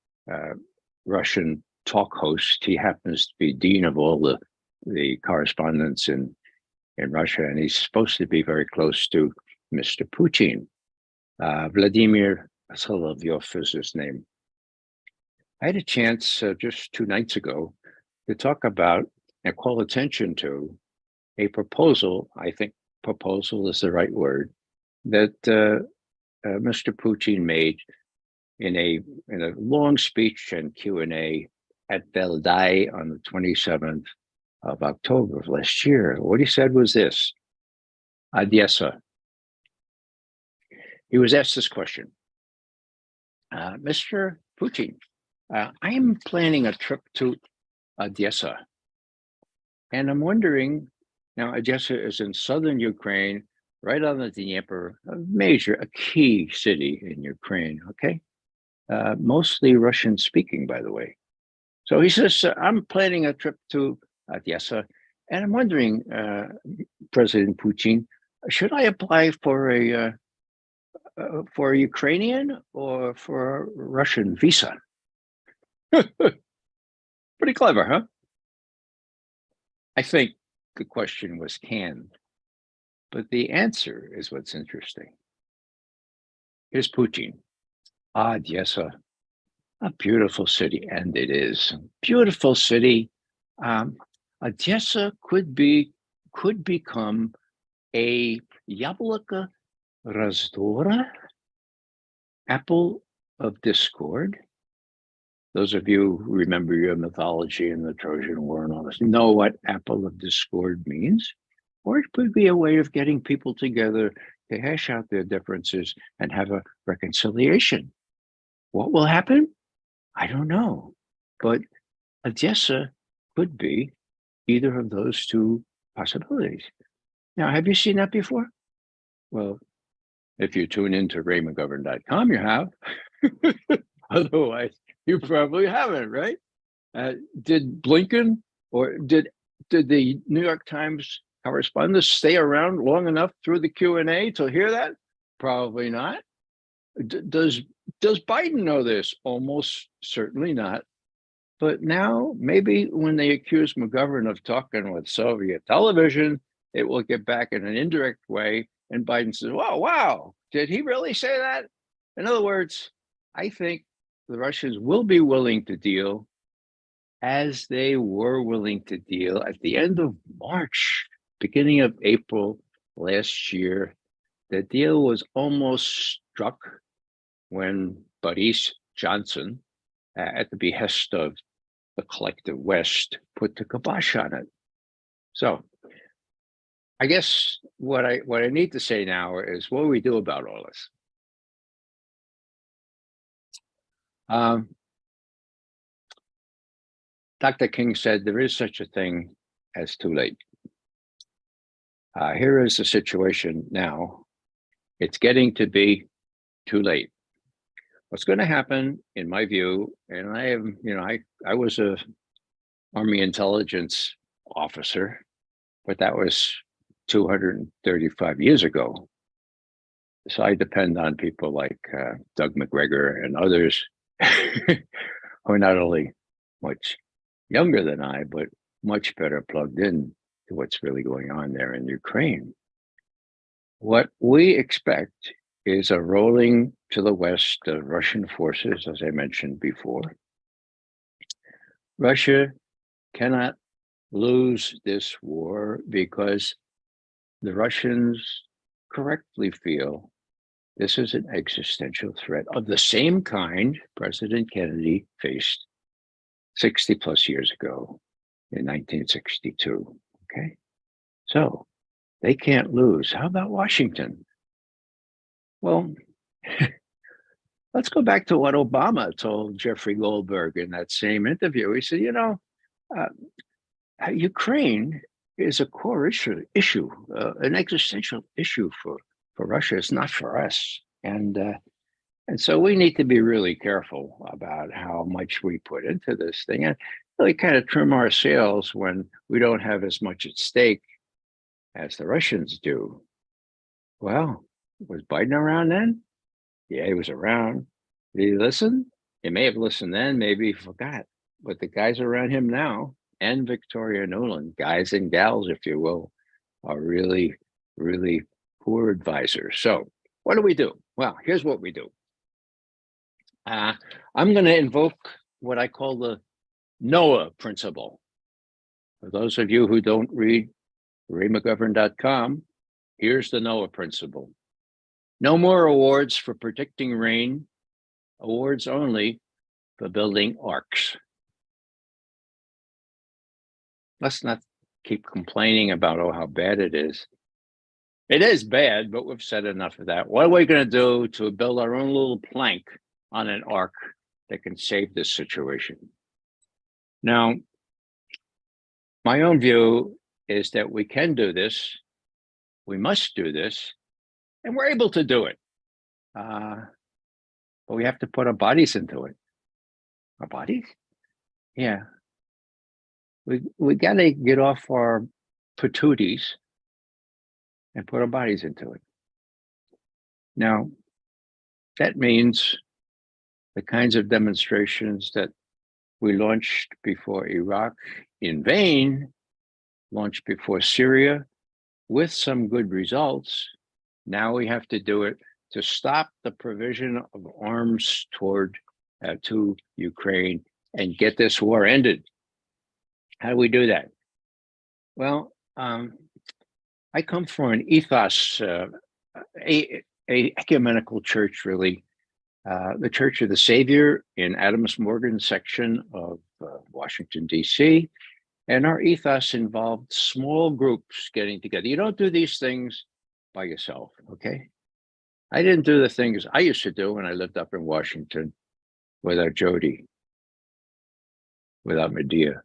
Russian talk host. He happens to be dean of all the correspondents in Russia, and he's supposed to be very close to Mr. Putin. Vladimir Soloviev is his name. I had a chance just 2 nights ago to talk about and call attention to a proposal, I think proposal is the right word, that Mr. Putin made in a long speech and Q&A at Valdai on the 27th of October of last year. What he said was this: Odessa. He was asked this question: Mr. Putin, I am planning a trip to Odessa, and I'm wondering, now Odessa is in southern Ukraine, right on the Dnieper, a key city in Ukraine, okay? Mostly Russian speaking, by the way. So he says, I'm planning a trip to Odessa, and I'm wondering, President Putin, should I apply for a Ukrainian or for a Russian visa? Pretty clever, huh? I think the question was canned, but the answer is what's interesting. Here's Putin. Odessa, a beautiful city, and it is a beautiful city. Odessa could become a Yabloko Razdora, apple of discord. Those of you who remember your mythology and the Trojan War and all this know what apple of discord means. Or it could be a way of getting people together to hash out their differences and have a reconciliation. What will happen? I don't know. But Odessa could be either of those 2 possibilities. Now, have you seen that before? Well, if you tune into RayMcGovern.com, you have. Otherwise, you probably haven't, right? Did Blinken or did the New York Times correspondents stay around long enough through the Q&A to hear that? Probably not. Does Biden know this? Almost certainly not. But now, maybe when they accuse McGovern of talking with Soviet television, it will get back in an indirect way. And Biden says, wow, did he really say that? In other words, I think the Russians will be willing to deal as they were willing to deal at the end of March, beginning of April last year. The deal was almost struck when Boris Johnson, at the behest of the collective West, put the kibosh on it. So I guess what I need to say now is, what do we do about all this? Dr. King said there is such a thing as too late. Here is the situation now. It's getting to be too late. What's going to happen, in my view, and I was a Army intelligence officer, but that was 235 years ago. So I depend on people like Doug McGregor and others who are not only much younger than I, but much better plugged in to what's really going on there in Ukraine. What we expect is a rolling to the west of Russian forces, as I mentioned before. Russia cannot lose this war because the Russians correctly feel this is an existential threat of the same kind President Kennedy faced 60 plus years ago in 1962. Okay, so they can't lose. How about Washington? Well, let's go back to what Obama told Jeffrey Goldberg in that same interview. He said, uh, Ukraine is a core issue, an existential issue for Russia. It's not for us. And so we need to be really careful about how much we put into this thing and really kind of trim our sails when we don't have as much at stake as the Russians do. Well, was Biden around then? Yeah, he was around. Did he listen? He may have listened then, maybe he forgot. But the guys around him now, and Victoria Nuland, guys and gals, if you will, are really, really poor advisors. So what do we do? Well, here's what we do. I'm going to invoke what I call the NOAA principle. For those of you who don't read RayMcGovern.com, here's the NOAA principle. No more awards for predicting rain, awards only for building arcs. Let's not keep complaining about, oh, how bad it is. It is bad, but we've said enough of that. What are we going to do to build our own little plank on an arc that can save this situation? Now, my own view is that we can do this, we must do this, and we're able to do it. But we have to put our bodies into it. Our bodies? Yeah. We got to get off our patooties and put our bodies into it. Now, that means the kinds of demonstrations that we launched before Iraq in vain, launched before Syria with some good results. Now we have to do it to stop the provision of arms to Ukraine and get this war ended. How do we do that? Well, I come from an ethos, a ecumenical church, really, the Church of the Savior in Adams Morgan section of Washington, D.C. And our ethos involved small groups getting together. You don't do these things by yourself, okay? I didn't do the things I used to do when I lived up in Washington without Jody, without Medea,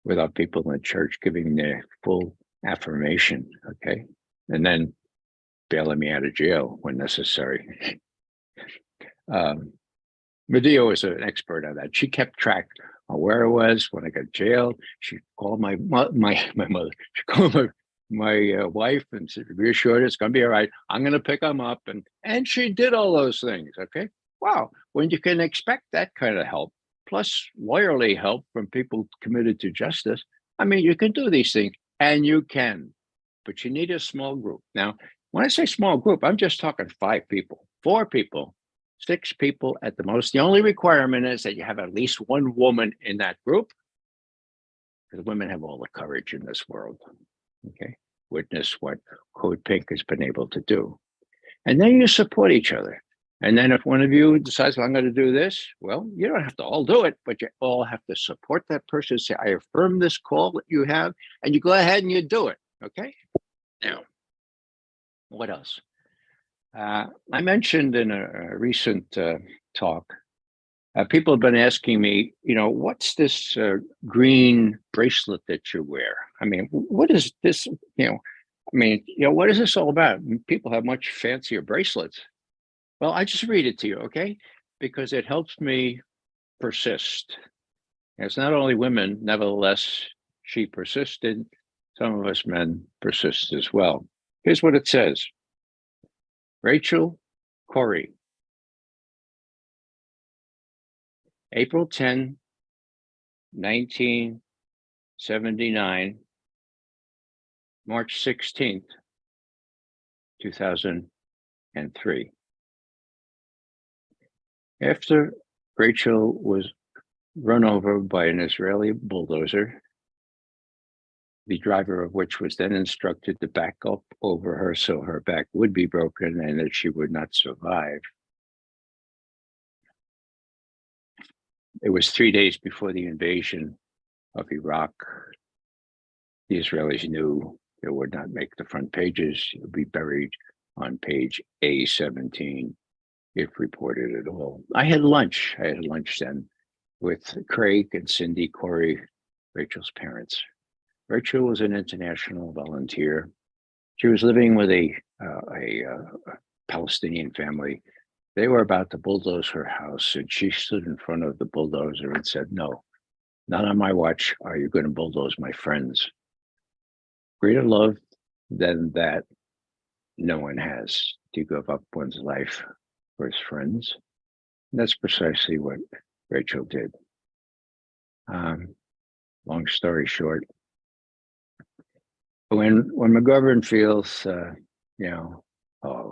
without people in the church giving their full affirmation, okay? And then bailing me out of jail when necessary. Medea was an expert on that. She kept track of where I was when I got jailed. She called my mother. She called my wife and said, reassured it's going to be all right. I'm going to pick them up. And she did all those things, okay? Wow, when you can expect that kind of help, plus lawyerly help from people committed to justice, I mean, you can do these things, and you can, but you need a small group. Now, when I say small group, I'm just talking 5 people, 4 people, 6 people at the most. The only requirement is that you have at least one woman in that group, because women have all the courage in this world, okay? Witness what Code Pink has been able to do. And then you support each other. And then if one of you decides, well, I'm going to do this, well, you don't have to all do it, but you all have to support that person, say, I affirm this call that you have, and you go ahead and you do it, okay? Now, what else? I mentioned in a recent talk, people have been asking me, what's this green bracelet that you wear? I mean, what is this, what is this all about? People have much fancier bracelets. Well, I just read it to you, okay? Because it helps me persist. It's not only women, nevertheless, she persisted. Some of us men persist as well. Here's what it says. Rachel Corrie, April 10, 1979, March 16th, 2003. After Rachel was run over by an Israeli bulldozer, the driver of which was then instructed to back up over her so her back would be broken and that she would not survive. It was 3 days before the invasion of Iraq. The Israelis knew it would not make the front pages. It would be buried on page A17 if reported at all. I had lunch then with Craig and Cindy Corey, Rachel's parents. Rachel was an international volunteer. She was living with a Palestinian family. They were about to bulldoze her house, and she stood in front of the bulldozer and said, "No, not on my watch are you going to bulldoze my friends." Greater love than that no one has, to give up one's life for his friends. And that's precisely what Rachel did. Long story short, when McGovern feels, oh,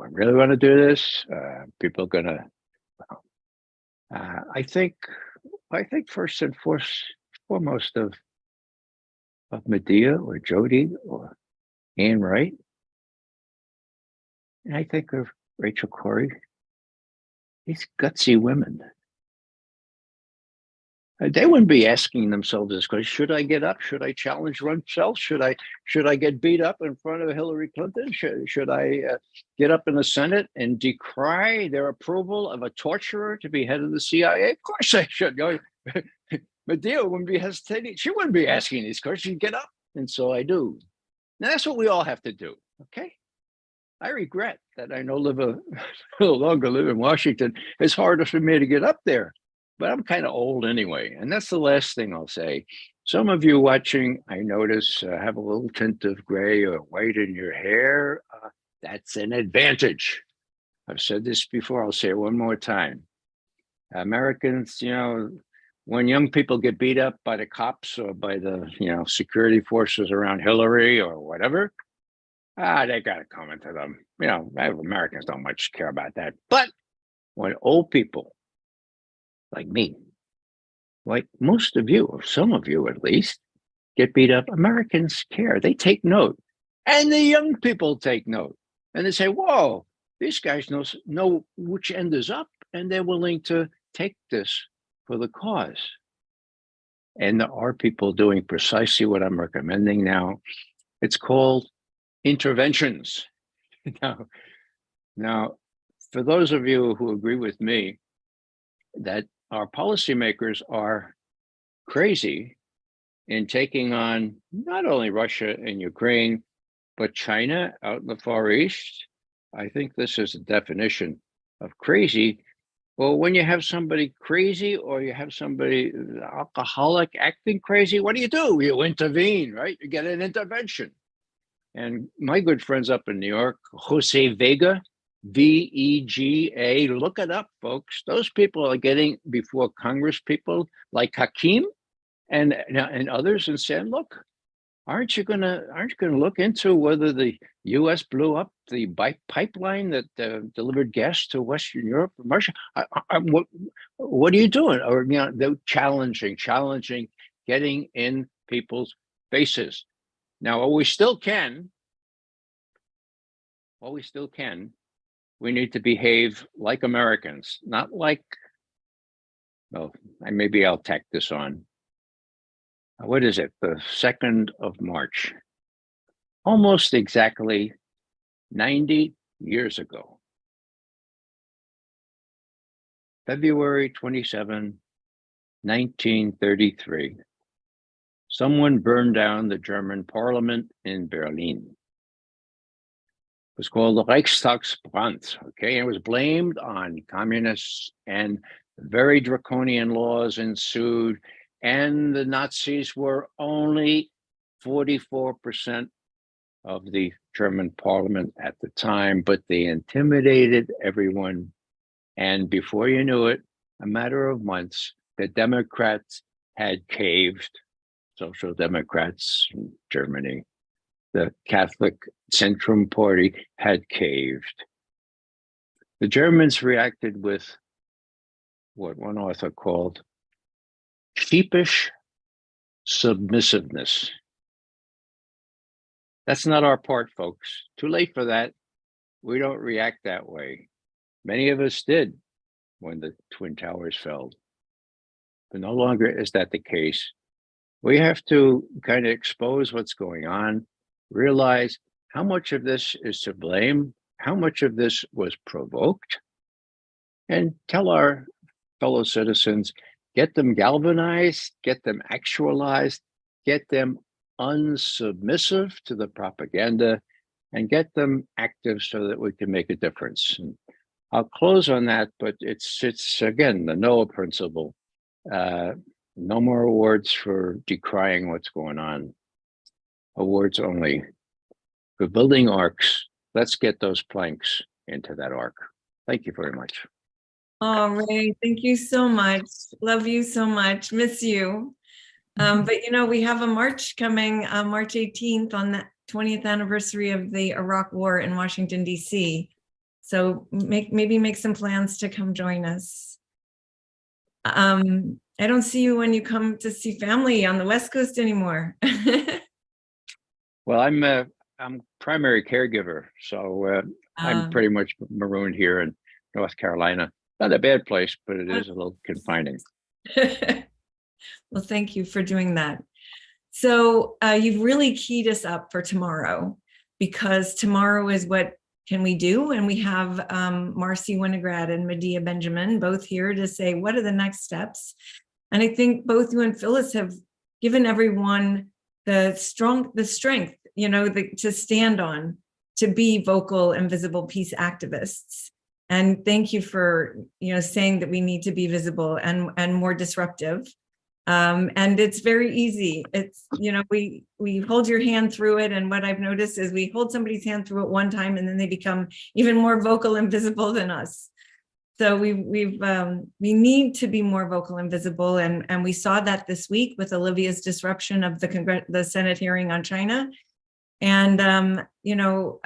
I really want to do this, people are gonna. I think first and foremost of Medea or Jody or Anne Wright, and I think of Rachel Corey. These gutsy women. They wouldn't be asking themselves this question: should I get up? Should I challenge Rumsfeld? Should I get beat up in front of Hillary Clinton? Should I get up in the Senate and decry their approval of a torturer to be head of the CIA? Of course I should. Medea wouldn't be hesitating. She wouldn't be asking these questions. She'd get up, and so I do. Now that's what we all have to do. Okay. I regret that I no longer live in Washington. It's harder for me to get up there. But I'm kind of old anyway. And that's the last thing I'll say. Some of you watching, I notice, have a little tint of gray or white in your hair. That's an advantage. I've said this before. I'll say it one more time. Americans, when young people get beat up by the cops or by the, security forces around Hillary or whatever, they got to come into them. Americans don't much care about that. But when old people, like me, like most of you, or some of you at least, get beat up, Americans care. They take note. And the young people take note. And they say, whoa, these guys know which end is up, and they're willing to take this for the cause. And there are people doing precisely what I'm recommending now. It's called interventions. Now, for those of you who agree with me that our policymakers are crazy in taking on not only Russia and Ukraine, but China out in the Far East, I think this is a definition of crazy. Well, when you have somebody crazy or you have somebody alcoholic acting crazy, what do? You intervene, right? You get an intervention. And my good friends up in New York, Jose Vega, VEGA, look it up, folks. Those people are getting before Congress people like Hakeem and others and saying, look, aren't you gonna look into whether the U.S. blew up the pipeline that delivered gas to Western Europe from Russia? What are you doing? Or they're challenging, getting in people's faces. Now, while we still can, we need to behave like Americans, not like, well, maybe I'll tack this on. What is it? The 2nd of March, almost exactly 90 years ago. February 27, 1933. Someone burned down the German parliament in Berlin. It was called the Reichstagsbrand, okay? And it was blamed on communists, and very draconian laws ensued, and the Nazis were only 44% of the German parliament at the time, but they intimidated everyone. And before you knew it, a matter of months, the Democrats had caved, Social Democrats in Germany, the Catholic Centrum Party had caved. The Germans reacted with what one author called sheepish submissiveness. That's not our part, folks. Too late for that. We don't react that way. Many of us did when the Twin Towers fell. But no longer is that the case. We have to kind of expose what's going on, realize how much of this is to blame, how much of this was provoked, and tell our fellow citizens, get them galvanized, get them actualized, get them unsubmissive to the propaganda, and get them active so that we can make a difference. And I'll close on that, but it's again, the Noah principle. No more awards for decrying what's going on. Awards only for building arcs. Let's get those planks into that arc. Thank you very much. Oh, Ray, thank you so much. Love you so much. Miss you. But you know, we have a march coming March 18th on the 20th anniversary of the Iraq War in Washington, D.C. So maybe make some plans to come join us. I don't see you when you come to see family on the West Coast anymore. Well, I'm primary caregiver, so I'm pretty much marooned here in North Carolina. Not a bad place, but it is a little confining. Well, thank you for doing that. So you've really keyed us up for tomorrow, because tomorrow is what can we do? And we have Marcy Winograd and Medea Benjamin both here to say, what are the next steps? And I think both you and Phyllis have given everyone the strength, you know, to stand on, to be vocal and visible peace activists. And thank you for, you know, saying that we need to be visible and more disruptive. And it's very easy. It's, you know, we hold your hand through it. And what I've noticed is we hold somebody's hand through it one time and then they become even more vocal and visible than us. So we need to be more vocal and visible. And we saw that this week with Olivia's disruption of the Senate hearing on China. And, you know,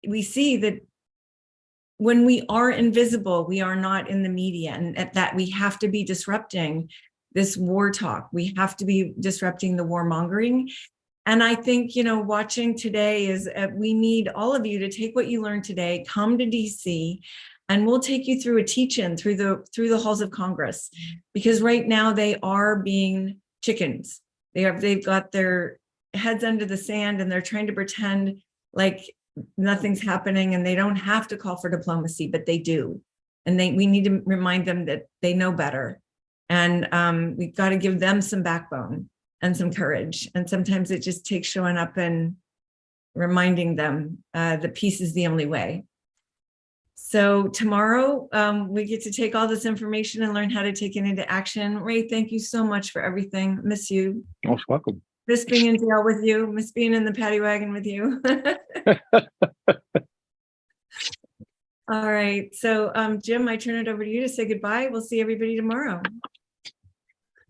we see that when we are invisible, we are not in the media, and that we have to be disrupting this war talk. We have to be disrupting the warmongering. And I think, you know, watching today is we need all of you to take what you learned today, come to DC, and we'll take you through a teach-in through the halls of Congress, because right now they are being chickens. They've got their heads under the sand and they're trying to pretend like nothing's happening, and they don't have to call for diplomacy, but they do. And we need to remind them that they know better. And we've got to give them some backbone and some courage. And sometimes it just takes showing up and reminding them that peace is the only way. So tomorrow we get to take all this information and learn how to take it into action. Ray, thank you so much for everything. Miss you. Most welcome. Miss being in jail with you. Miss being in the paddy wagon with you. All right. So Jim, I turn it over to you to say goodbye. We'll see everybody tomorrow.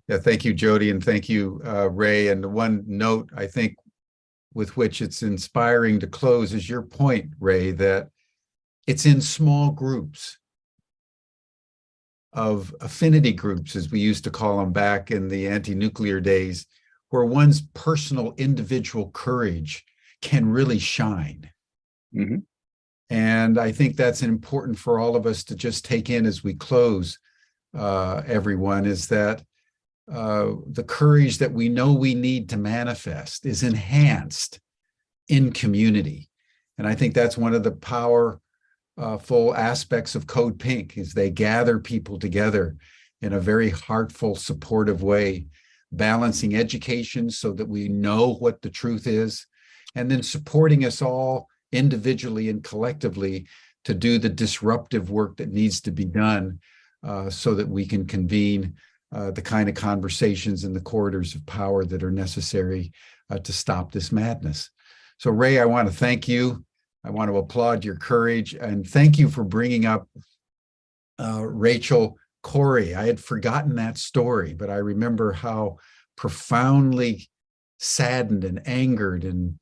Yeah, thank you, Jody, and thank you, Ray. And the one note I think with which it's inspiring to close is your point, Ray, that it's in small groups of affinity groups, as we used to call them back in the anti-nuclear days, where one's personal individual courage can really shine. Mm-hmm. And I think that's important for all of us to just take in as we close, everyone, is that the courage that we know we need to manifest is enhanced in community. And I think that's one of the powerful aspects of Code Pink, is they gather people together in a very heartful, supportive way, balancing education so that we know what the truth is, and then supporting us all individually and collectively to do the disruptive work that needs to be done so that we can convene the kind of conversations in the corridors of power that are necessary to stop this madness. So Ray, I want to thank you. I want to applaud your courage, and thank you for bringing up Rachel Corrie. I had forgotten that story, but I remember how profoundly saddened and angered and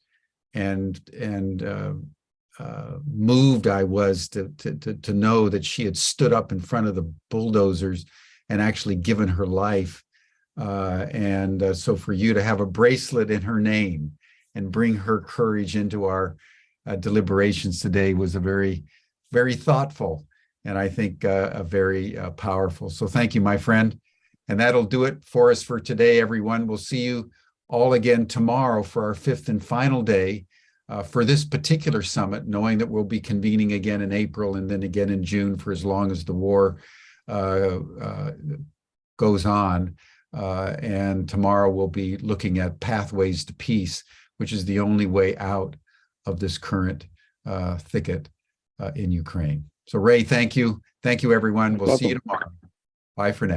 moved I was to know that she had stood up in front of the bulldozers and actually given her life. So for you to have a bracelet in her name and bring her courage into our deliberations today was a very, very thoughtful and I think a very powerful. So thank you, my friend. And that'll do it for us for today, everyone. We'll see you all again tomorrow for our 5th and final day for this particular summit, knowing that we'll be convening again in April and then again in June for as long as the war goes on. And tomorrow we'll be looking at pathways to peace, which is the only way out of this current thicket in Ukraine. So Ray, thank you. Thank you, everyone. We'll see you tomorrow. Bye for now.